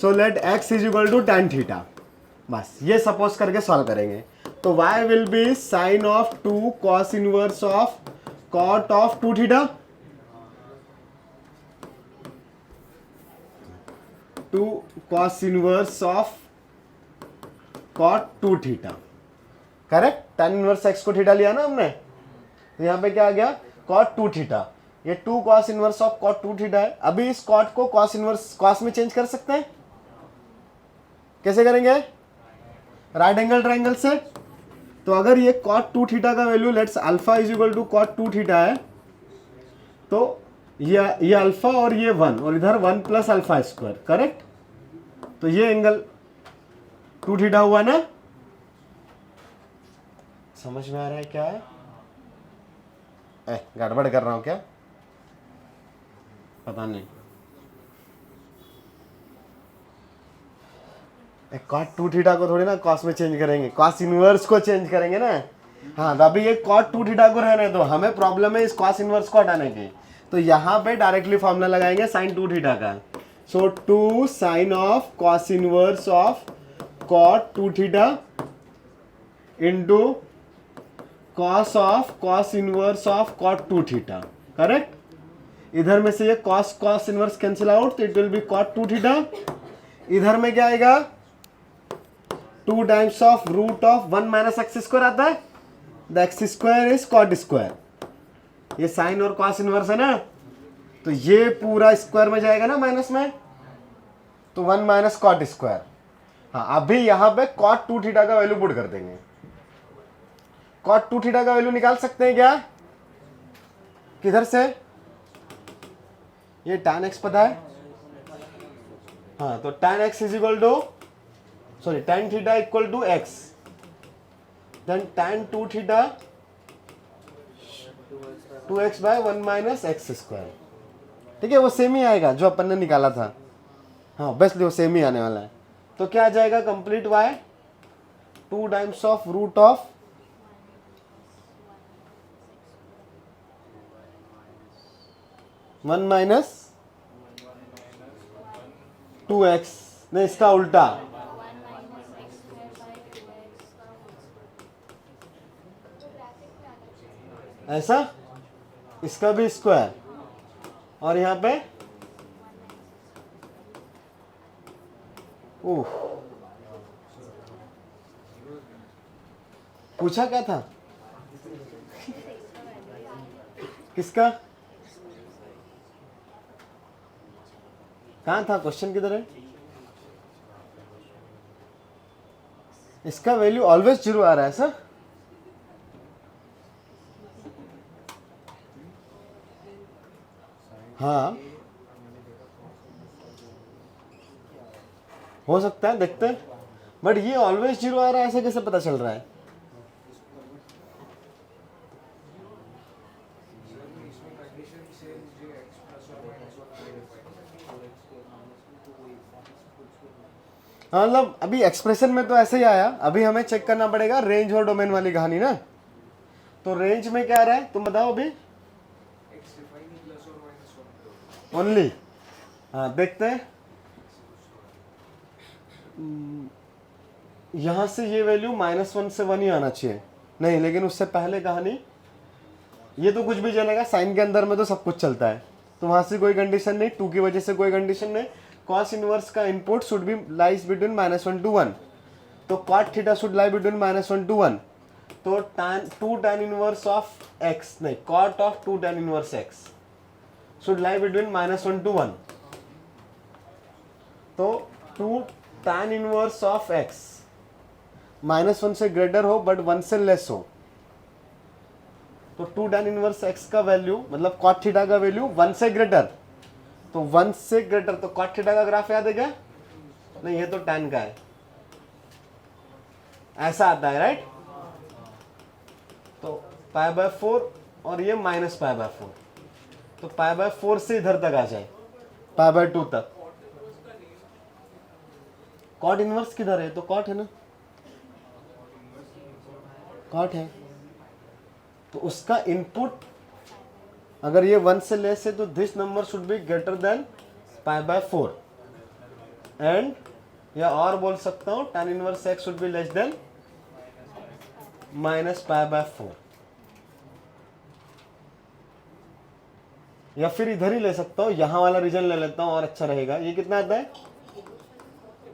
so let x is equal to tan theta, बस ये सपोज करके सॉल्व करेंगे। तो y will be sine of 2 cos inverse of cot of 2 theta, 2 cos inverse of cot 2 theta, correct. tan inverse x को थीटा लिया ना हमने, तो यहाँ पे क्या आ गया, cot 2 थीटा। ये 2 cos inverse of cot 2 theta है। अभी इस cot को cos इनवर्स cos में चेंज कर सकते हैं, कैसे करेंगे, राइट एंगल ट्रायंगल से। तो अगर ये cot 2 थीटा का value let's alpha is equal to cot 2 theta है, तो ये अल्फा और ये 1 और इधर 1 प्लस अल्फा स्क्वायर, करेक्ट। तो ये एंगल 2 थीटा हुआ ना, समझ में आ रहा है क्या है, गड़बड़ कर रहा हूं क्या, पता नहीं। cot 2 थीटा को थोड़ी ना cos में चेंज करेंगे, cos इनवर्स को चेंज करेंगे ना। हाँ, तो अभी ये cot 2 थीटा को रहने दो, हमें प्रॉब्लम है इस cos इनवर्स को हटाने की। तो यहाँ पे डायरेक्टली फॉर्मूला लगाएंगे sin 2 थीटा का। So 2 sine of cos inverse of cot 2 theta into cos of cos inverse of cot 2 theta, correct. इधर में से ये cos इनवर्स कैंसिल आउट, तो it will be cot 2 theta. इधर में क्या आएगा, 2 times of root of 1 minus x square आता है, the x square is cot square. ये साइन और cos इनवर्स है ना, तो ये पूरा स्क्वायर में जाएगा ना माइनस में, तो 1 माइनस cot स्क्वायर। हाँ, अभी यहाँ पे cot 2 थीटा का वैल्यू पुट कर देंगे। cot 2 थीटा का वैल्यू निकाल सकते हैं क्या, किधर से, ये tan x पता है, हाँ, तो tan x is equal to, sorry tan theta equal to x, then tan 2 theta 2x by 1 minus x square. ठीक है, वो सेम ही आएगा जो अपन ने निकाला था। हाँ ऑब्वियसली वो सेम ही आने वाला है। तो क्या आ जाएगा complete y 2 times of root of 1 minus 2x, नहीं इसका उल्टा, ऐसा इसका भी स्क्वायर और यहाँ पे पूछा क्या था किसका, कहाँ था क्वेश्चन, किधर है? इसका वैल्यू ऑलवेज 0 आ रहा है सर। हाँ हो सकता है, देखते हैं, बट ये ऑलवेज 0 आ रहा है, ऐसे कैसे पता चल रहा है? हाँ मतलब अभी एक्सप्रेशन में तो ऐसे ही आया, अभी हमें चेक करना पड़ेगा रेंज और डोमेन वाली कहानी ना। तो रेंज में क्या आ रहा है तुम बताओ अभी, ओनली, हाँ देखते हैं, यहां से ये वैल्यू -1 से 1 ही आना चाहिए, नहीं लेकिन उससे पहले कहानी, ये तो कुछ भी चलेगा, साइन के अंदर में तो सब कुछ चलता है, तो वहां से कोई कंडीशन नहीं, 2 की वजह से कोई कंडीशन नहीं। cos इनवर्स का input should be lies between -1 to 1, तो cot theta should lie between -1 to 1, तो two tan inverse of x, नहीं cot of 2 tan inverse x should lie between -1 to 1, तो 2 tan इनवर्स ऑफ x -1 से ग्रेटर हो बट 1 से लेस हो, तो 2 tan इनवर्स x का वैल्यू मतलब cot थीटा का वैल्यू 1 से ग्रेटर, तो 1 से ग्रेटर, तो cot थीटा का ग्राफ याद है क्या? नहीं ये तो tan का है, ऐसा आता है राइट, तो π/4 और ये -π/4, तो π/4 से इधर तक आ जाए π/2 तक। cot इनवर्स किधर है? तो cot है ना, cot है, तो उसका इनपुट अगर ये 1 से लेस है तो this number should be greater than π/4, and या और बोल सकता हूं tan inverse x should be less than -π/4, या फिर इधर ही ले सकता हूं, यहां वाला रीजन ले लेता हूं और अच्छा रहेगा। ये कितना आता है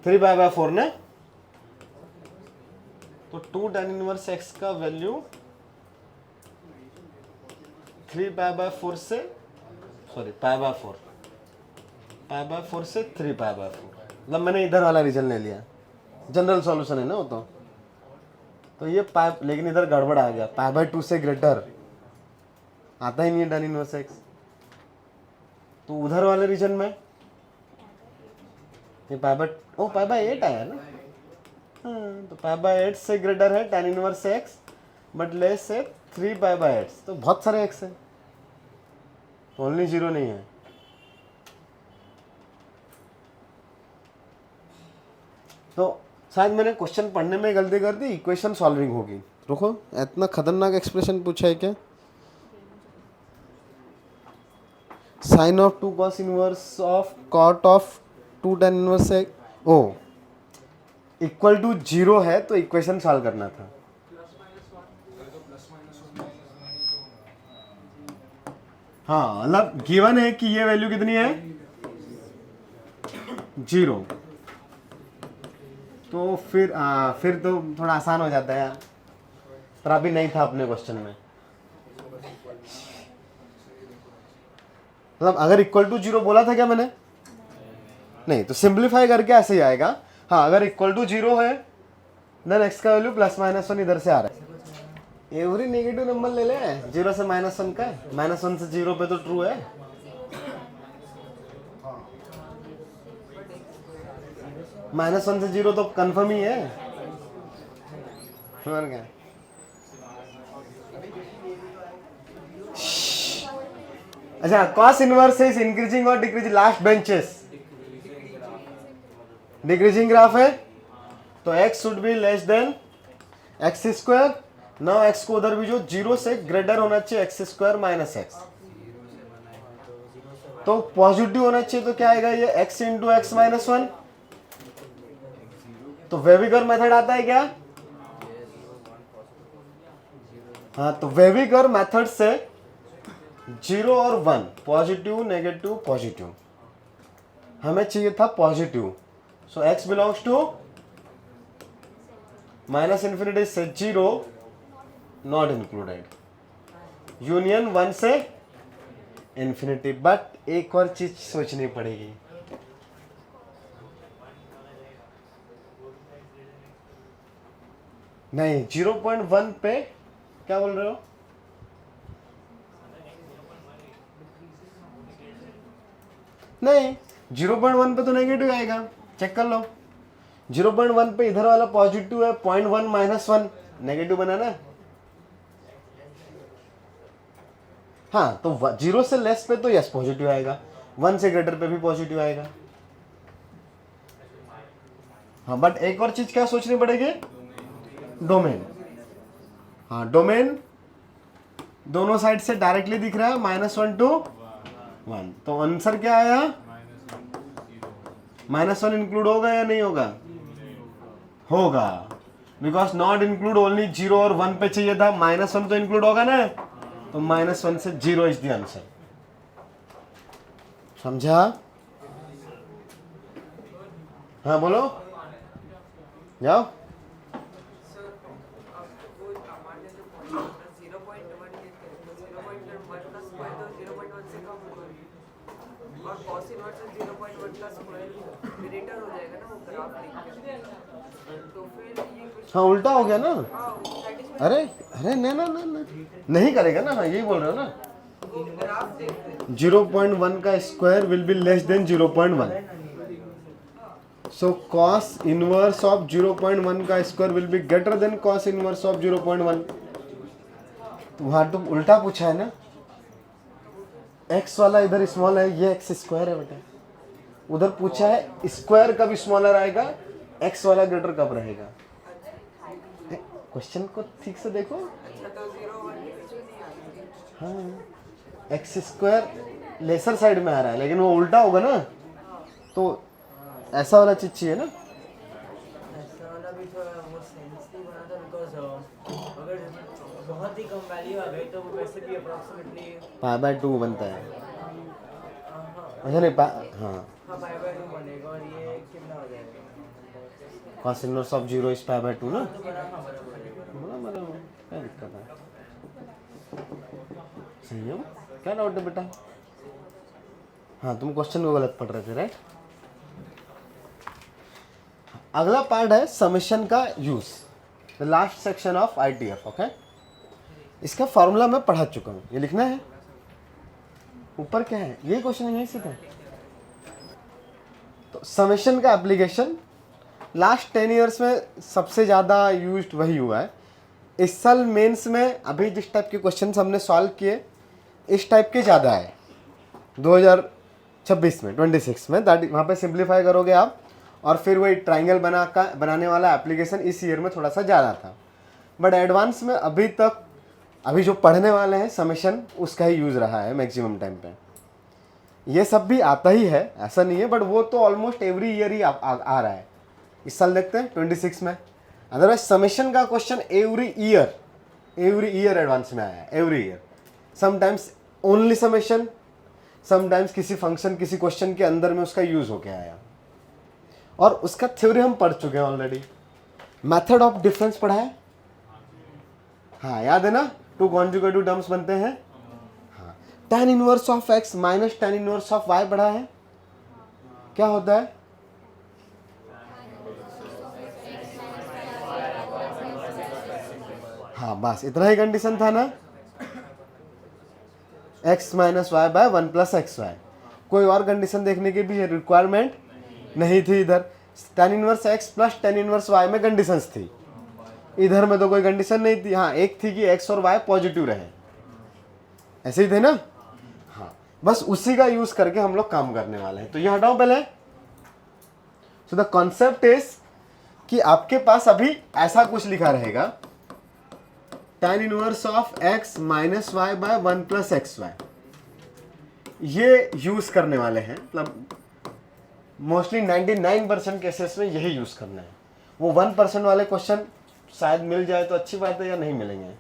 3π/4 ने, तो 2 tan इनवर्स x का वैल्यू 3π/4 से, सॉरी π/4 से 3π/4, मतलब मैंने इधर वाला रीजन ले लिया, जनरल सॉल्यूशन है ना वो तो ये पाइप, लेकिन इधर गड़बड़ आ गया, π/2 से ग्रेटर आता ही नहीं है tan इनवर्स x, तो उधर वाले रीजन में ये π/8 आया ना, हाँ, तो π/8 से ग्रेटर है tan inverse x but less है 3π/8, तो बहुत सारे x है, ओनली 0 नहीं है। तो शायद मैंने क्वेश्चन पढ़ने में गलती कर दी, इक्वेशन सॉल्विंग होगी। रुको, इतना खतरनाक एक्सप्रेशन पूछा है क्या? Sine of 2 cos inverse of cot of 2 tan inverse है, ओ इक्वल टू 0 है तो इक्वेशन सॉल्व करना था। हाँ मतलब गिवन है कि ये वैल्यू कितनी है 0, तो फिर तो थोड़ा आसान हो जाता है यार, पर अभी नहीं था अपने क्वेश्चन में, मतलब अगर इक्वल टू 0 बोला था क्या मैंने? नहीं, तो सिंप्लीफाई करके ऐसे ही आएगा। हाँ अगर इक्वल टू 0 है देन x का वैल्यू +-1 इधर से आ रहा है, एवरी नेगेटिव नंबर ले ले, 0 से -1 का, -1 से 0 पे तो ट्रू है, -1 से 0 तो कंफर्म ही है, और क्या? अच्छा, कॉस इनवर्स इज इंक्रीजिंग और decreasing, last benches decreasing graph है, तो x should be less then x square. Now x को उधर भी जो 0 से ग्रेटर होना चाहिए एक्स स्क्वायर माइनस एक्स, तो पॉजिटिव होना चाहिए, तो क्या आएगा ये x into x minus one. तो वेविगर मेथड आता है क्या? हाँ, तो वेविगर मेथड से 0 और 1, पॉजिटिव नेगेटिव पॉजिटिव, हमें चाहिए था positive, so x belongs to minus infinity से 0 नॉट इंक्लूडेड, यूनियन 1 से इन्फिनिटी। बट एक और चीज सोचनी पड़ेगी, नहीं 0.1 पे क्या बोल रहे हो? नहीं, 0.1 पे तो नेगेटिव आएगा, चेक कर लो। 0.1 पे इधर वाला पॉजिटिव है, 0.1 माइनस 1 नेगेटिव बना ना। हाँ, तो 0 से लेस पे तो यस पॉजिटिव आएगा, 1 से ग्रेटर पे भी पॉजिटिव आएगा। हाँ, बट एक और चीज क्या सोचनी पड़ेगी, डोमेन। हाँ, डोमेन दोनों साइड से डायरेक्टली दिख रहा है, -1 to 1, तो आंसर क्या आया? -1 इंक्लूड होगा या नहीं होगा? होगा, बिकॉज नॉट इंक्लूड ओनली 0 और 1 पे चाहिए था, -1 तो इंक्लूड होगा ना, तो -1 से 0 इज द आंसर। समझा? हाँ बोलो, जाओ। हाँ, उल्टा हो गया ना। अरे अरे नहीं ना ना ना नहीं करेगा ना, हाँ यही बोल रहे हो ना। 0.1 का square will be less then 0.1, so cos inverse of 0.1 का square will be greater then cos inverse of 0.1। तो वहाँ तुम उल्टा पूछा है ना, x वाला इधर स्मॉल है, ये x स्क्वायर है बेटा, उधर पूछा है स्क्वायर कब स्मॉलर आएगा, x वाला ग्रेटर कब रहेगा। क्वेश्चन को ठीक से देखो। हाँ, एक्स स्क्वायर लेसर साइड में आ रहा है, लेकिन वो उल्टा होगा ना, तो ऐसा वाला चीज चाहिए ना। ऐसा वाला भी थोड़ा वो सेंस नहीं बना था, बिकॉज अगर बहुत ही कम वैल्यू आ गई तो वो वैसे भी अप्रॉक्सीमेटली π/2 बनता है। अच्छा नहीं हाँ, हाँ π/2 बनेगा, और ये कितना हो जाएगा, cos इनवर्स ऑफ 0 इज π/2 ना। तो बराबर बराबर, क्या दिक्कत है, सही है। क्या डाउट है बेटा? हाँ, तुम क्वेश्चन को गलत पढ़ रहे थे, राइट। अगला पार्ट है समेशन का use, the last section of ITF। Okay, इसका फॉर्मूला मैं पढ़ा चुका हूँ, ये लिखना है। ऊपर क्या है, ये क्वेश्चन यहीं से था। तो समेशन का एप्लीकेशन लास्ट 10 ईयर्स में सबसे ज़्यादा यूज्ड वही हुआ है। इस साल मेंस में अभी जिस टाइप के क्वेश्चन हमने सॉल्व किए, इस टाइप के ज़्यादा है 2026 में, 26 में, दैट वहाँ पे सिंप्लीफाई करोगे आप, और फिर वही ट्राइंगल बनाने वाला एप्लीकेशन इस ईयर में थोड़ा सा ज़्यादा था। बट एडवांस में अभी जो पढ़ने वाले हैं समेशन, उसका ही यूज़ रहा है मैक्सिमम टाइम पे। ये सब भी आता ही है, ऐसा नहीं है, बट वो तो ऑलमोस्ट एवरी ईयर ही आ रहा है। इस साल देखते हैं 26 में। अदरवाइज समेशन का क्वेश्चन एवरी ईयर एडवांस में आया है, every year. Sometimes only summation, sometimes किसी फंक्शन, किसी क्वेश्चन के अंदर में उसका यूज होके आया, और उसका थ्योरी हम पढ़ चुके हैं ऑलरेडी। मेथड ऑफ डिफरेंस पढ़ा है, हाँ याद है ना, 2 कॉन्जुगेटिव टर्म्स बनते हैं। हाँ, tan inverse of x minus tan inverse of y पढ़ा है, क्या होता है? हाँ, बस इतना ही कंडीशन था ना, x minus y by 1 plus x y. कोई और कंडीशन देखने की भी रिक्वायरमेंट नहीं थी। इधर tan inverse x plus tan inverse y में कंडीशंस थी, इधर में तो कोई कंडीशन नहीं थी। हाँ, एक थी कि x और y पॉजिटिव रहे, ऐसे ही थे ना। हाँ, बस उसी का यूज करके हम लोग काम करने वाले हैं। तो ये हटाओ पहले। सो द कॉन्सेप्ट इज कि आपके पास अभी ऐसा कुछ लिखा रहेगा, tan inverse of x minus y by 1 plus x y. ये यूज करने वाले हैं, मतलब मोस्टली 99% केसेस में यही यूज करना है। वो 1% वाले क्वेश्चन शायद मिल जाए तो अच्छी बात है, या नहीं मिलेंगे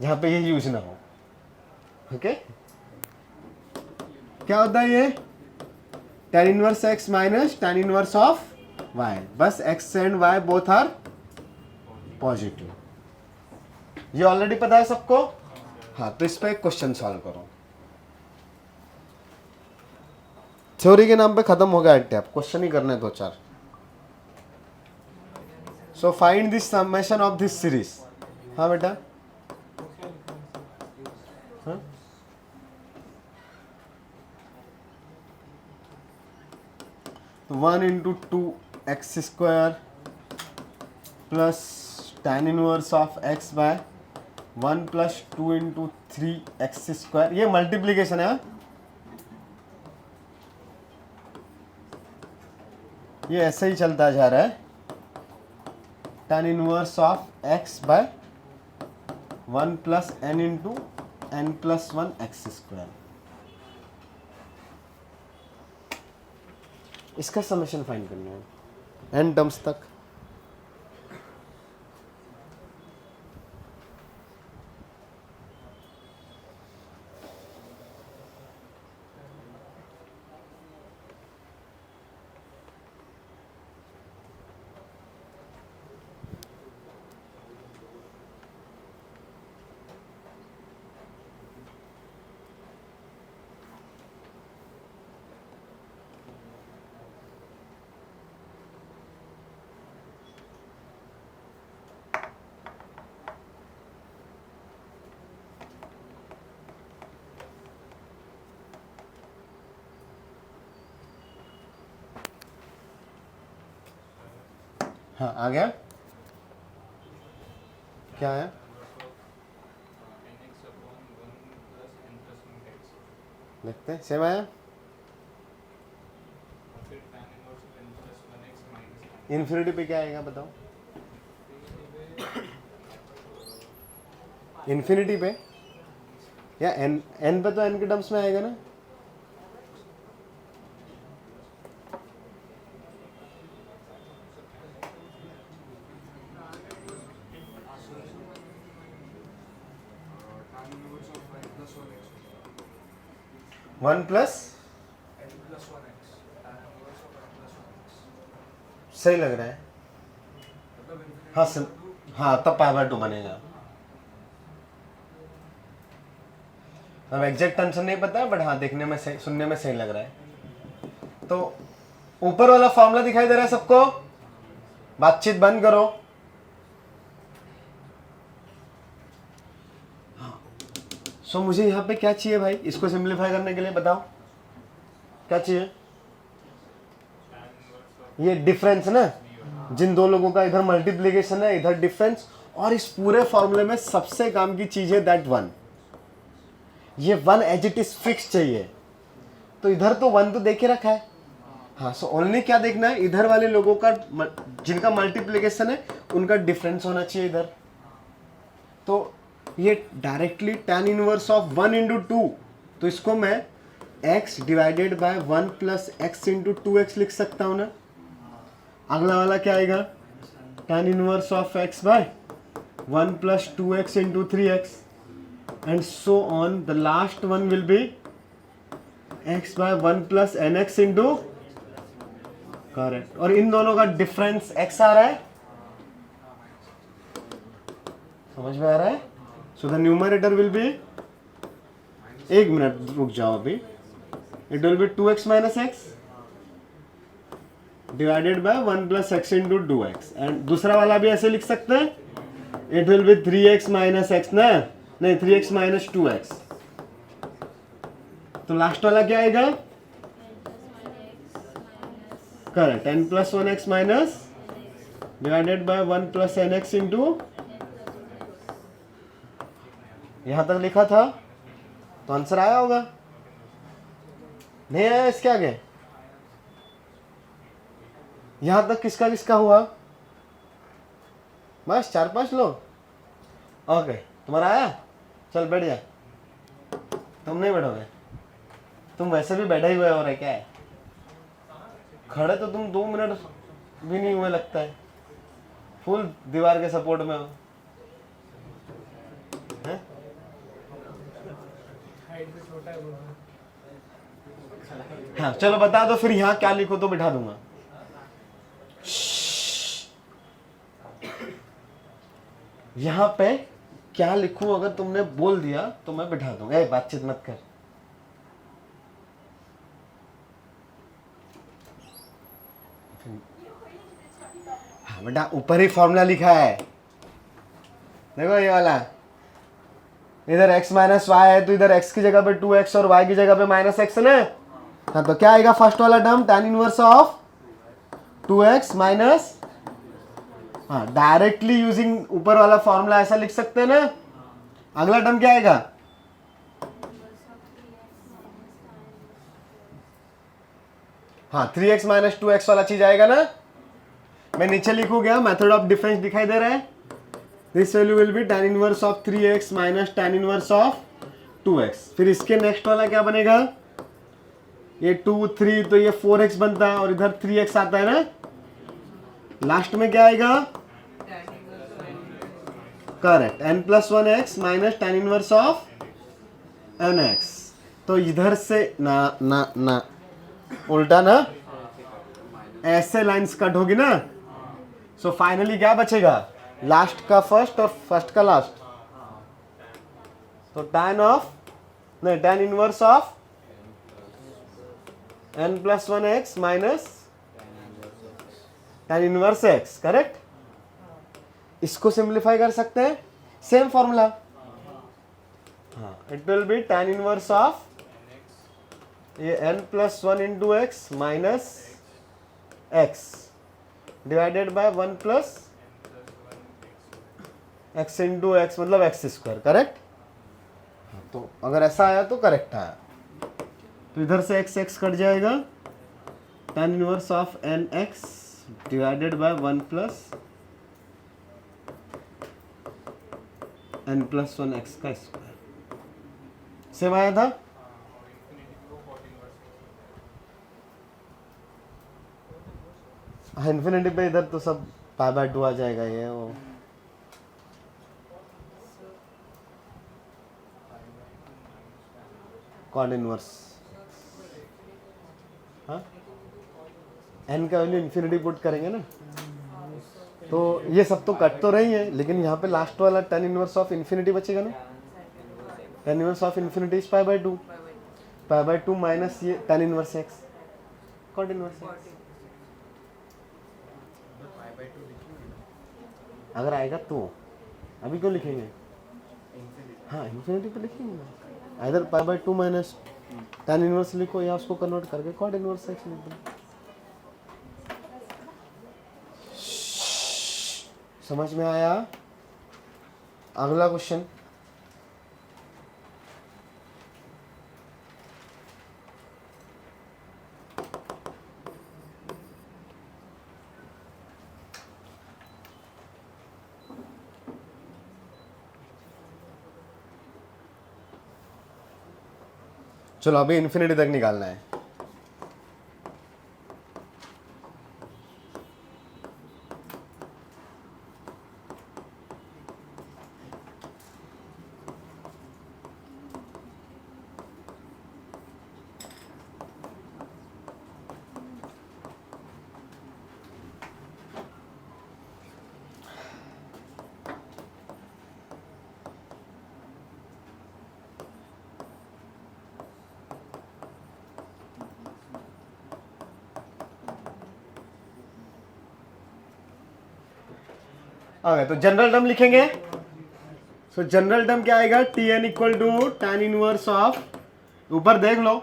जहाँ पे ये यूज ना हो। ओके, क्या होता है ये? tan inverse x minus tan inverse of y, बस x and y both are positive. ये ऑलरेडी पता है सबको? हाँ, तो इस पे एक क्वेश्चन सॉल्व करो। थ्योरी के नाम पे खत्म हो गया टैप, क्वेश्चन ही करने दो चार। So find this summation of this series. हाँ बेटा, हाँ? तो 1 into 2x square plus tan inverse of x by 1 plus 2 into 3x square, ये मल्टीप्लीकेशन है। ये ऐसे ही चलता जा रहा है, tan inverse of x by 1 plus n into n plus 1 x square. इसका समेशन फाइंड करना है n टर्म्स तक। हाँ, आ गया? क्या है? देखते हैं, सेम आया? इन्फिनिटी पे क्या आएगा बताओ? इन्फिनिटी पे या एन पे तो एन के टर्म्स में आएगा ना? वन प्लस सही लग रहा है। हाँ हाँ, तब पाई बाय 2 बनेगा। अब एग्जैक्ट आंसर नहीं पता है, बट हाँ देखने में सही, सुनने में सही लग रहा है। तो ऊपर वाला फॉर्मूला दिखाई दे रहा है सबको? बातचीत बंद करो। सो मुझे यहाँ पे क्या चाहिए भाई, इसको सिंप्लीफाई करने के लिए बताओ क्या चाहिए? ये डिफरेंस ना, जिन दो लोगों का इधर मल्टीप्लीकेशन है, इधर डिफरेंस, और इस पूरे फॉर्मूले में सबसे काम की चीज है दैट 1। ये 1 एज इट इज फिक्स चाहिए। तो इधर तो 1 तो देखे रखा है। हाँ, सो ओनली क्या देखना है, इधर वाले लोगों का जिनका मल्टीप्लीकेशन है उनका डिफरेंस होना चाहिए इधर। तो ये directly tan inverse of 1 into 2, तो इसको मैं x divided by 1 plus x into 2x लिख सकता हूँ ना। अगला वाला क्या आएगा? tan inverse of x by 1 plus 2x into 3x and so on. The last one will be x by 1 plus nx into, correct. और इन दोनों का डिफरेंस x आ रहा है, समझ में आ रहा है? So the numerator will be, एक मिनट रुक जाओ अभी, it will B 2x minus x divided by 1 plus x into 2x। And दूसरा वाला भी ऐसे लिख सकते हैं, it will B 3x minus x ना, नहीं 3x माइनस 2x। तो लास्ट वाला क्या आएगा? Correct, n plus 1x minus divided by 1 plus nx into, यहां तक लिखा था तो आंसर आया होगा। नहीं आया इसके आगे? यहां तक किसका किसका हुआ? बस 4-5 लोग। ओके, तुम्हारा आया? चल बैठ जा। तुम नहीं बैठोगे? तुम वैसे भी बैठे ही हुए हो रहे क्या है? खड़े तो तुम 2 मिनट भी नहीं हुए लगता है, फुल दीवार के सपोर्ट में हो। हैं? हाँ चलो बता दो फिर यहाँ क्या लिखो तो बिठा दूंगा। यहाँ पे क्या लिखूं अगर तुमने बोल दिया तो मैं बिठा दूंगा। ए बातचीत मत कर। हाँ बेटा ऊपर ही फॉर्मूला लिखा है, देखो ये वाला। इधर x माइनस वाई है तो इधर x की जगह पे 2x और y की जगह पे माइनस x है ना। हाँ तो क्या आएगा फर्स्ट वाला term? tan inverse of 2x minus, हाँ डायरेक्टली यूजिंग ऊपर वाला फॉर्मूला ऐसा लिख सकते हैं ना। अगला टर्म क्या आएगा? हाँ 3x माइनस 2x वाला चीज आएगा ना। मैं नीचे लिखू गया, मेथड ऑफ डिफरेंस दिखाई दे रहा है। This value will be tan inverse of 3x minus tan inverse of 2x। फिर इसके नेक्स्ट वाला क्या बनेगा? ये 2 3 तो ये 4x बनता है और इधर 3x आता है ना। लास्ट में क्या आएगा? Correct, n+1x minus tan inverse of nx। तो इधर से ना ना ना उल्टा ना, ऐसे लाइंस कट होगी ना। सो फाइनली क्या बचेगा? लास्ट का फर्स्ट और फर्स्ट का लास्ट। तो tan inverse of n+1x minus tan inverse x, correct. इसको सिंप्लीफाई कर सकते हैं, सेम फॉर्मूला। हाँ it will be tan inverse of ये n+1 into x minus x divided by 1 plus x into x मतलब एक्स स्क्वायर, करेक्ट। तो अगर ऐसा आया तो करेक्ट आया। तो इधर से एक्स एक्स कट जाएगा, tan inverse of n x divided by 1 plus n+1 x का स्क्वायर। सेम आया था। हाँ इन्फिनिटी पे इधर तो सब π/2 आ जाएगा ये वो। कॉट इनवर्स, हाँ n का वैल्यू इन्फिनिटी पुट करेंगे ना तो ये सब तो कट तो रही है, लेकिन यहाँ पे लास्ट वाला tan इनवर्स ऑफ इन्फिनिटी बचेगा ना। tan inverse of infinity is π/2 minus ये tan inverse x cot inverse x। अगर आएगा तो, अभी क्यों लिखेंगे? हाँ इन्फिनिटी पे लिखेंगे ना। इधर π/2 माइनस tan इनवर्स लिखो या उसको कन्वर्ट करके कॉट इनवर्स x लिख दो। समझ में आया? अगला क्वेश्चन। चलो अभी इन्फिनिटी तक निकालना है। ओके तो जनरल टर्म लिखेंगे। सो जनरल टर्म क्या आएगा? Tn equal to tan inverse of, ऊपर देख लो,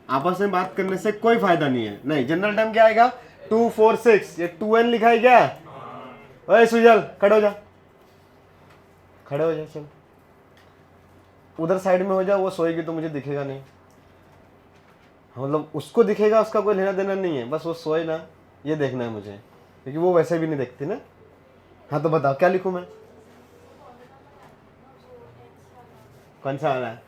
आपस में बात करने से कोई फायदा नहीं है। नहीं, जनरल टर्म क्या आएगा? 2 4 6, ये 2n लिखा है क्या? ओए सुजल खड़े हो जा, खड़े हो जा, चल उधर साइड में हो जा, वो सोएगी तो मुझे दिखेगा नहीं। मतलब उसको दिखेगा, उसका कोई लेना देना नहीं है, बस वो सोए ना, ये देखना है मुझे, क्योंकि वो वैसे भी नहीं देखती ना। हाँ तो बताओ क्या लिखूँ मैं, कौन सा वाला है?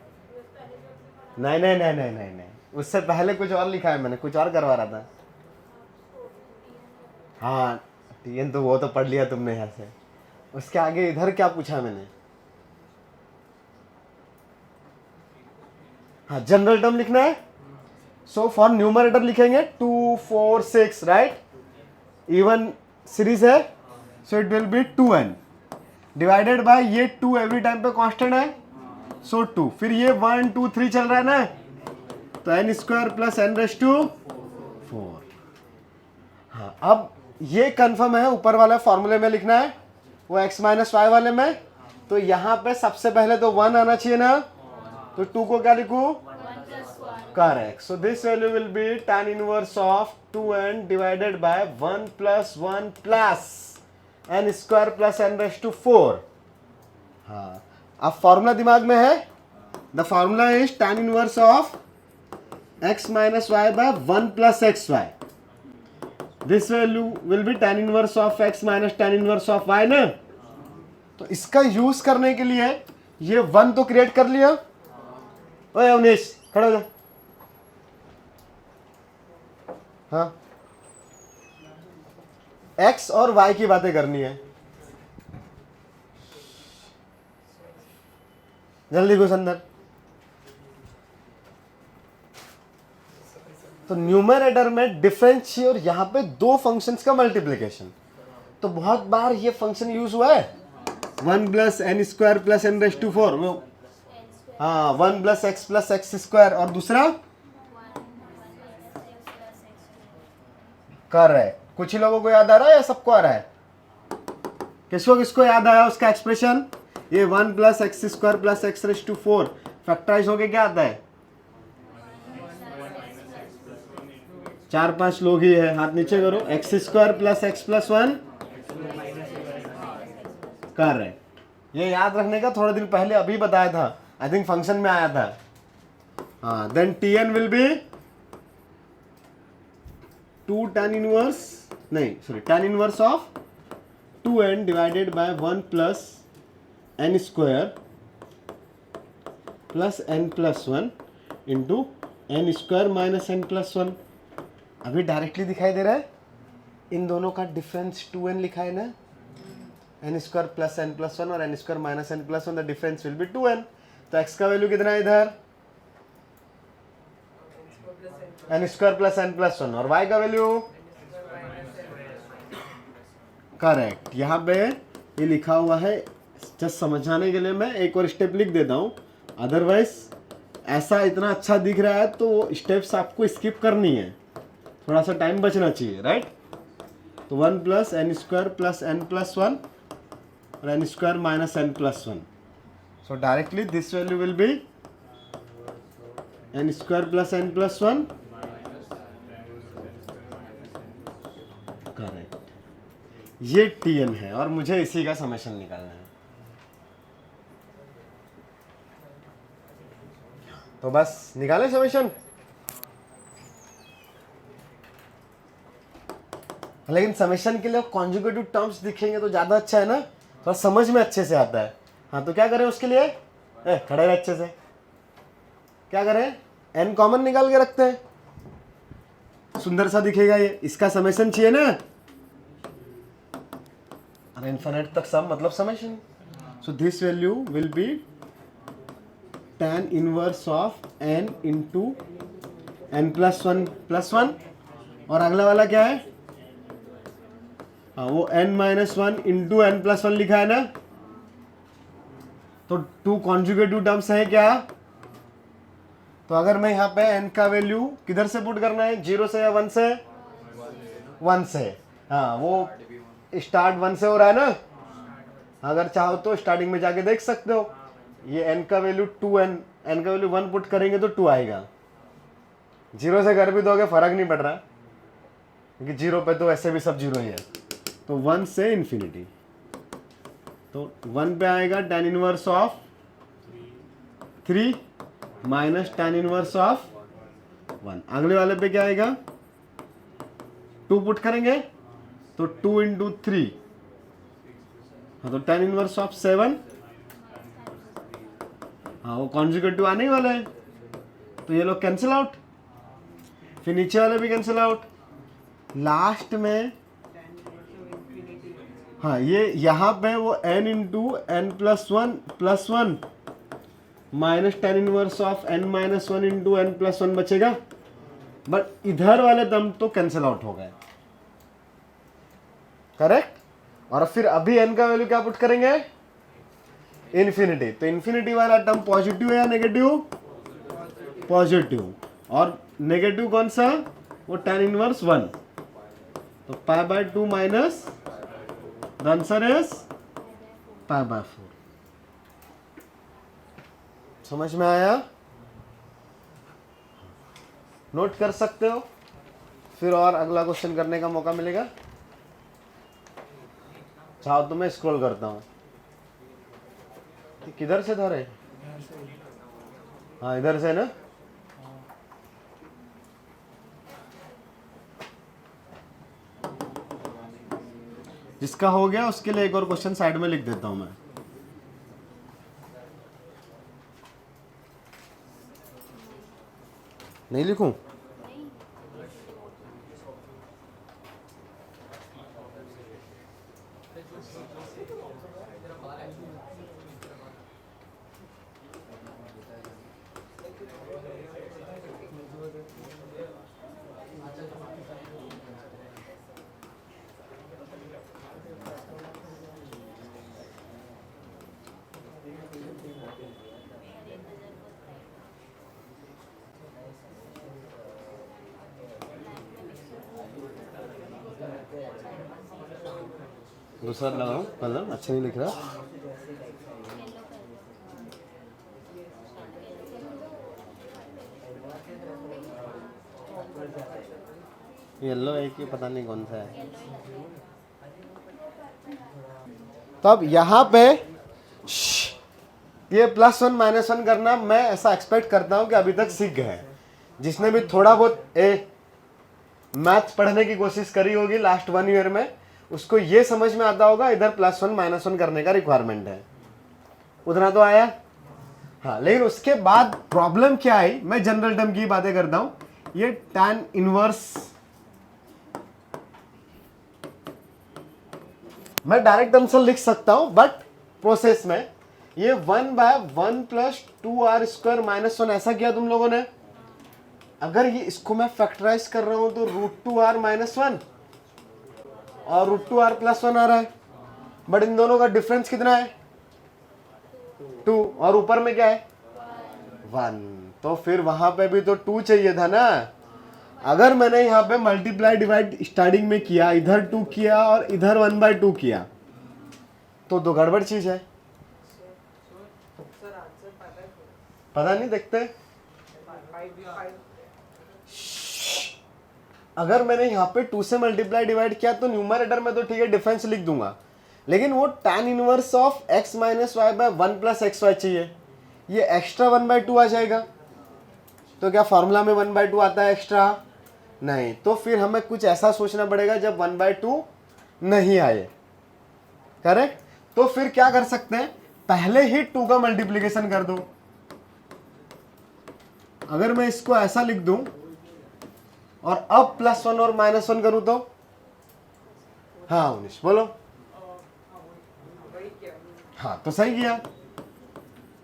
नहीं नहीं नहीं नहीं नहीं नहीं, उससे पहले कुछ और लिखा है मैंने, कुछ और करवा रहा था। हाँ टीएन तो वो तो पढ़ लिया तुमने यहाँ से। उसके आगे इधर क्या पूछा मैंने? हाँ जनरल टर्म लिखना है। सो फॉर न्यूमरेटर लिखेंगे 2 4 6, राइट? इवन सीरीज है, so it will B 2n divided bye ये 2 एवरी टाइम पे कांस्टेंट है, सो 2। फिर ये 1 2 3 चल रहा है ना, तो n square plus n raise to 4। हाँ अब ये कंफर्म है, ऊपर वाला फॉर्मूले में लिखना है, वो x माइनस वाई वाले में। तो यहाँ पे सबसे पहले तो 1 आना चाहिए ना, तो 2 को क्या लिखूं? Correct. So this value will be tan inverse of 2n divided by 1 plus 1 plus n square plus n raise to 4। हाँ अब फॉर्मूला दिमाग में है, the formula is tan inverse of x minus y by 1 plus x y. This value will be tan inverse of x minus tan inverse of y ना। तो इसका यूज करने के लिए ये 1 तो क्रिएट कर लिया। ओए अवनीश खड़ा हो जा। हाँ x और y की बातें करनी है, जल्दी घुस अंदर। तो न्यूमरेटर में डिफरेंस चाहिए और यहाँ पे दो फंक्शंस का मल्टीप्लिकेशन। तो बहुत बार ये फंक्शन यूज हुआ है, 1 plus n square plus n raise to 4, वो हाँ 1 प्लस एक्स स्क्वायर, और दूसरा कर रहे। कुछ ही लोगों को याद आ रहा है या सबको आ रहा है? किसको किसको याद आया उसका एक्सप्रेशन? ये 1 plus x square plus x raise to 4 factorize होके क्या आता है? 4-5 लोग ही है, हाथ नीचे करो। X square plus x plus 1 कर रहे। ये याद रखने का थोड़े दिन पहले अभी बताया था, आई थिंक फंक्शन में आया था। हाँ then Tn will be 2 tan inverse, नहीं sorry, tan inverse of 2n divided by 1 plus n square plus n plus 1 into n square minus n plus 1। अभी डायरेक्टली दिखाई दे रहा है, इन दोनों का डिफरेंस 2n लिखा है ना, n square plus n plus 1 और n square minus n plus 1, the difference will be 2n। तो x का वैल्यू कितना है इधर? n square plus n plus 1, और y का वैल्यू करेक्ट। यहाँ पे ये लिखा हुआ है, जस्ट समझाने के लिए मैं एक और स्टेप लिख देता हूँ, अदरवाइज ऐसा इतना अच्छा दिख रहा है तो स्टेप्स आपको स्किप करनी है, थोड़ा सा टाइम बचना चाहिए, राइट? तो 1 plus n square plus n plus 1 और n square minus n plus 1। So directly this value will be n square plus n plus 1, correct. ये Tn है और मुझे इसी का समेशन निकालना है। तो बस निकाले समेशन। लेकिन समेशन के लिए कॉन्जुगेटिव टर्म्स दिखेंगे तो ज्यादा अच्छा है ना, थोड़ा समझ में अच्छे से आता है। हाँ तो क्या करें उसके लिए? खड़े रहे अच्छे से। क्या करें? n कॉमन निकाल के रखते हैं, सुंदर सा दिखेगा ये। इसका समेशन चाहिए ना, और इन्फिनिट तक सम मतलब summation. So this value will be tan inverse of n into n plus 1, और अगला वाला क्या है? हाँ वो n minus 1 into n plus 1 लिखा है ना। तो 2 कॉन्जुगेटिव टर्म्स है क्या? तो अगर मैं यहाँ पे n का वैल्यू किधर से पुट करना है, 0 से या 1 से? 1 से। हाँ वो स्टार्ट 1 से हो रहा है ना, अगर चाहो तो स्टार्टिंग में जाके देख सकते हो। ये n का वैल्यू 2n, n का वैल्यू 1 पुट करेंगे तो 2 आएगा। 0 से कर भी दोगे फर्क नहीं पड़ रहा, क्योंकि 0 पे तो ऐसे भी सब 0 ही है। तो 1 से इन्फिनिटी, तो 1 पे आएगा tan inverse of 3 minus tan inverse of 1। अगले वाले पे क्या आएगा, 2 पुट करेंगे तो 2 इंटू 3, हाँ तो tan इनवर्स ऑफ 7, हाँ वो कॉन्जुगेटिव आने ही वाला है, तो ये लोग कैंसिल आउट, फिर नीचे वाले भी कैंसिल आउट, लास्ट में हाँ ये यहाँ पे वो n into n plus one minus tan inverse of n minus 1 into n plus 1 बचेगा, बट इधर वाले दम तो कैंसिल आउट हो गए, करेक्ट। और फिर अभी n का वैल्यू क्या पुट करेंगे, इन्फिनिटी, तो इन्फिनिटी वाला टर्म पॉजिटिव है या नेगेटिव, पॉजिटिव, और नेगेटिव कौन सा, वो tan इनवर्स 1, तो pi by 2 minus the answer is pi by 4। समझ में आया, नोट कर सकते हो, फिर और अगला क्वेश्चन करने का मौका मिलेगा। चाहो तो मैं स्क्रॉल करता हूँ, किधर से धरे, हाँ इधर से ना, जिसका हो गया उसके लिए एक और क्वेश्चन साइड में लिख देता हूं मैं। नहीं लिखूं, दूसरा लगाऊं, कलर अच्छा नहीं लिख रहा, येलो है कि पता नहीं कौन सा है। तो अब यहाँ पे ये +1 -1 करना मैं ऐसा एक्सपेक्ट करता हूँ कि अभी तक सीख गए हैं। जिसने भी थोड़ा बहुत मैथ्स पढ़ने की कोशिश करी होगी लास्ट 1 ईयर में, उसको ये समझ में आता होगा इधर +1 -1 करने का रिक्वायरमेंट है। उतना तो आया, हाँ। लेकिन उसके बाद प्रॉब्लम क्या आई, मैं जनरल टर्म की बातें करता हूँ। ये tan इनवर्स मैं डायरेक्ट आंसर लिख सकता हूं, बट प्रोसेस में ये 1/1 + 2r² - 1 ऐसा किया तुम लोगों ने। अगर ये इसको मैं फैक्टराइज कर रहा हूं तो √2r - 1 और √2r + 1 आ रहा है, बट इन दोनों का डिफरेंस कितना है, 2, और ऊपर में क्या है 1, तो फिर वहां पे भी तो 2 चाहिए था ना। अगर मैंने यहाँ पे मल्टीप्लाई डिवाइड स्टार्टिंग में किया, इधर 2 किया और इधर 1/2 किया, तो दो गड़बड़ चीज है। पता नहीं, देखते। अगर मैंने यहाँ पे 2 से मल्टीप्लाई डिवाइड किया तो न्यूमरेटर में तो ठीक है डिफरेंस लिख दूंगा, लेकिन वो tan inverse of x - y/1 + xy चाहिए, ये एक्स्ट्रा 1/2 आ जाएगा। तो क्या फॉर्मूला में 1/2 आता है एक्स्ट्रा, नहीं, तो फिर हमें कुछ ऐसा सोचना पड़ेगा जब 1/2 नहीं आए, करेक्ट। तो फिर क्या कर सकते हैं, पहले ही 2 का मल्टीप्लीकेशन कर दो। अगर मैं इसको ऐसा लिख दूं और अब +1 और -1 करूं तो, हाँ उनिश बोलो, हाँ तो सही किया।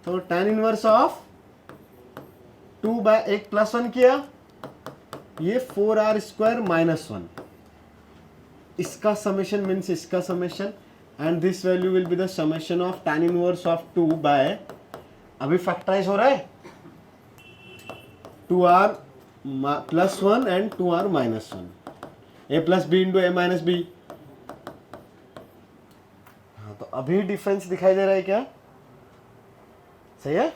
तो tan इनवर्स ऑफ 2/1 + 1 किया, ये 4r² - 1, इसका समेशन मीन्स इसका summation, and this value will be the summation of tan inverse of 2/, अभी फैक्टराइज हो रहा है, 2r + 1 and 2r - 1, a + b into a - b। हाँ तो अभी डिफरेंस दिखाई दे रहा है क्या, सही है।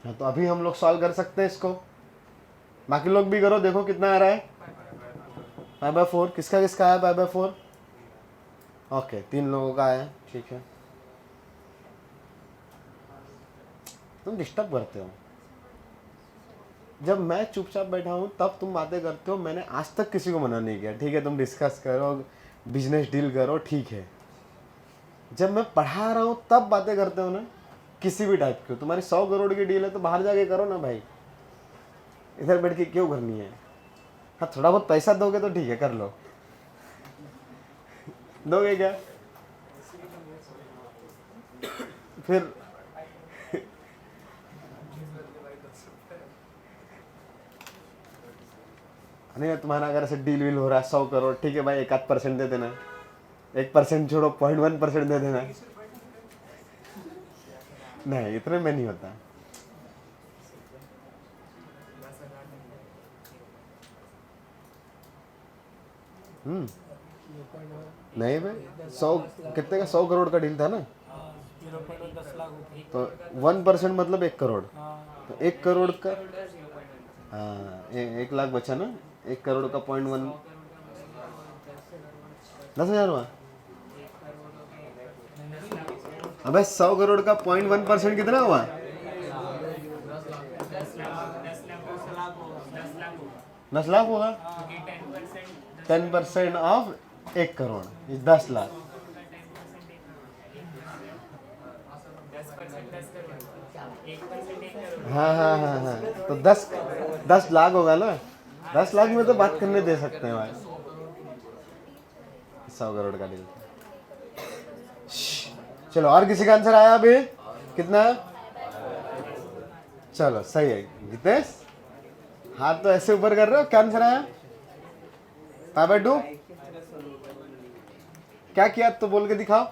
हाँ तो अभी हम लोग सॉल्व कर सकते हैं इसको, बाकी लोग भी करो, देखो कितना आ रहा है, π/4। किसका किसका आया π/4, ओके 3 लोगों का आया, ठीक है। तुम डिस्टर्ब करते हो, जब मैं चुपचाप बैठा हूँ तब तुम बातें करते हो, मैंने आज तक किसी को मना नहीं किया, ठीक है तुम डिस्कस करो, बिजनेस डील करो, ठीक है। जब मैं पढ़ा रहा हूँ तब बातें करते हो ना, किसी भी टाइप की, तुम्हारी 100 करोड़ की डील है तो बाहर जाके करो ना भाई, इधर बैठ के क्यों करनी है। हाँ थोड़ा बहुत पैसा दोगे तो ठीक है, कर लो। दोगे क्या फिर? नहीं तुम्हारा अगर ऐसे डील वील हो रहा है 100 करोड़, ठीक है भाई 1% दे देना, 1% छोड़ो 0.1% दे देना। नहीं इतने में नहीं होता। नहीं भाई 100 कितने का, 100 करोड़ का डील था ना, 0.10 लाख होती तो 1% मतलब 1 करोड़, तो 1 करोड़ का, हाँ 1 लाख बचा ना, 1 करोड़ का 0.1 10,000 हुआ। अबे 100 करोड़ का 0.1% कितना हुआ? 10 लाख होगा। 10% ऑफ 1 करोड़ 10 लाख। हाँ हाँ हाँ हाँ, तो 10 लाख होगा ना, 10 लाख में तो बात करने दे सकते हैं भाई। 100 करोड़ का डील। चलो और किसी का आंसर आया अभी? कितना? चलो सही है जितेश, हाथ तो ऐसे ऊपर कर रहे हो। क्या आंसर आया? 5/2। क्या किया तो बोल के दिखाओ।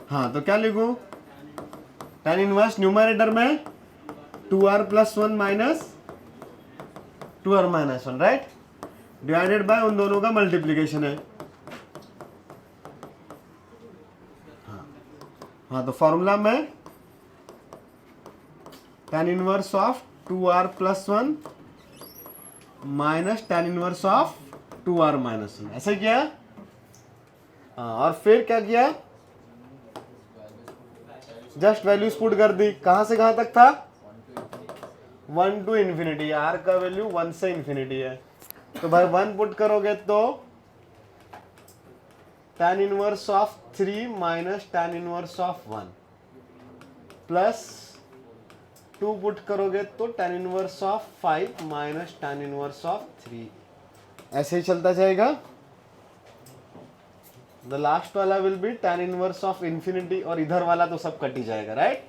हाँ तो क्या लिखूं? tan इनवर्स न्यूमरेटर में 2r + 1 minus 2r - 1, right, divided by उन दोनों का मल्टीप्लीकेशन है। हाँ तो फॉर्मूला में tan inverse of 2r + 1 minus tan inverse of 2r - 1, ऐसे किया। हाँ और फिर क्या किया? जस्ट वैल्यूज पुट कर दी। कहां से कहां तक था? 1 to इन्फिनिटी। आर का वैल्यू 1 से इन्फिनिटी है, तो भाई 1 पुट करोगे तो tan inverse of 3 minus tan inverse of 1 plus 2 put करोगे तो tan inverse of 5 minus tan inverse of 3। ऐसे ही चलता जाएगा। द लास्ट वाला will be tan inverse of infinity, और इधर वाला तो सब कट ही जाएगा, राइट।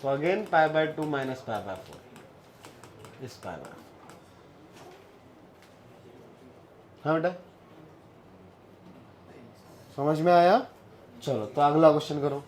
तो अगेन π/2 माइनस π/4 इस π/4। हाँ बेटा समझ में आया? चलो तो अगला क्वेश्चन करो।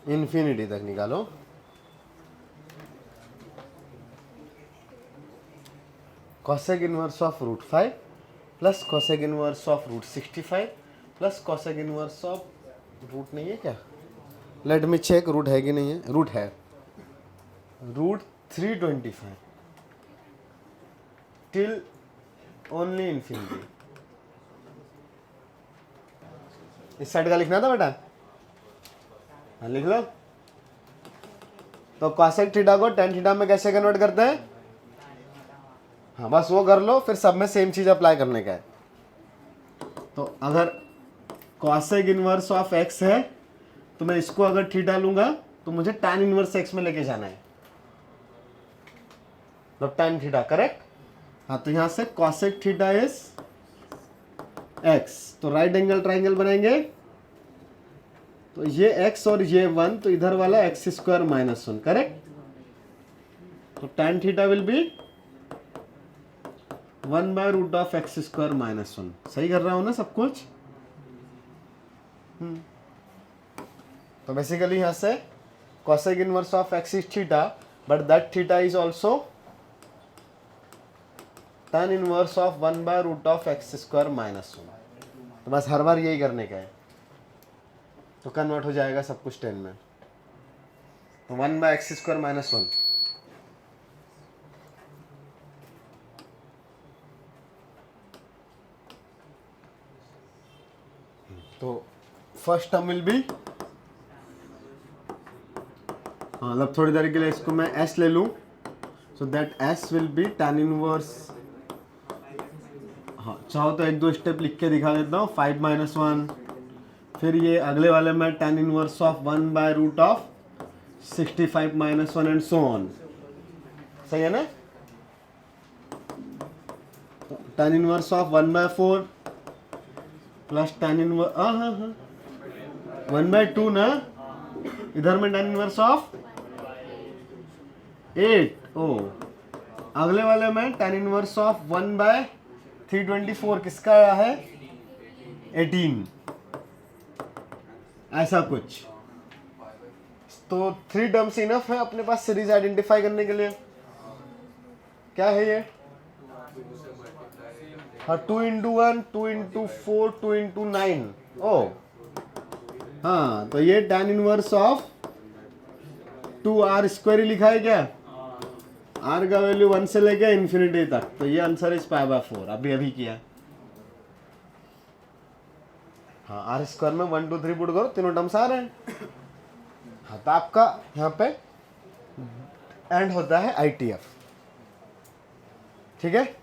इन्फिनिटी तक निकालो। cosec inverse of √5 plus cosec inverse of √65 plus cosec inverse of root नहीं है क्या? लेट मी चेक रूट है कि नहीं है। रूट है, √325 टिल ओनली इन्फिनिटी। इस साइड का लिखना था बेटा, हाँ लिख लो। तो cosec थीटा को tan थीटा में कैसे कन्वर्ट करते हैं? हाँ बस वो कर लो, फिर सब में सेम चीज अप्लाई करने का है। तो अगर cosec इनवर्स ऑफ x है तो मैं इसको अगर थीटा लूंगा तो मुझे tan इनवर्स x में लेके जाना है, तो tan थीटा, करेक्ट। हाँ तो यहां से cosec थीटा इज x, तो राइट एंगल ट्राइंगल बनाएंगे। तो ये x और ये 1, तो इधर वाला x² - 1, करेक्ट। तो tan theta will be 1/√(x²-1). सही कर रहा हूँ ना सब कुछ? तो बेसिकली यहाँ से cosec inverse of x is theta, but that theta is also tan inverse of 1/√(x²-1). तो बस हर बार यही करने का है, तो कन्वर्ट हो जाएगा सब कुछ 10 में। तो 1/x²-1। तो फर्स्ट टर्म विल बी, हाँ मतलब थोड़ी देर के लिए इसको मैं s ले लूँ, so that s will be tan inverse, हाँ चाहो तो एक दो स्टेप लिख के दिखा देता हूँ, 5-1, फिर ये अगले वाले में tan inverse of 1/√65-1 and so on. सही है ना? tan inverse of 1/4 plus tan inverse, हाँ 1/2 ना, इधर में tan इनवर्स ऑफ 8, ओ अगले वाले में tan इनवर्स ऑफ 1/324, किसका आया है? 18, ऐसा कुछ। तो 3 टर्म्स इनफ है अपने पास सीरीज आइडेंटिफाई करने के लिए। क्या है ये? हाँ 2×1, 2×4, 2×9। ओ हाँ, तो ये tan इनवर्स ऑफ 2r² ही लिखा है क्या? r का वैल्यू 1 से लेके इन्फिनिटी तक, तो ये आंसर इज π/4, अभी किया। हाँ r² में 1 2 3 पुट करो, तीनों टर्म्स आ रहे हैं। हाँ तो आपका यहाँ पे एंड होता है ITF। ठीक है?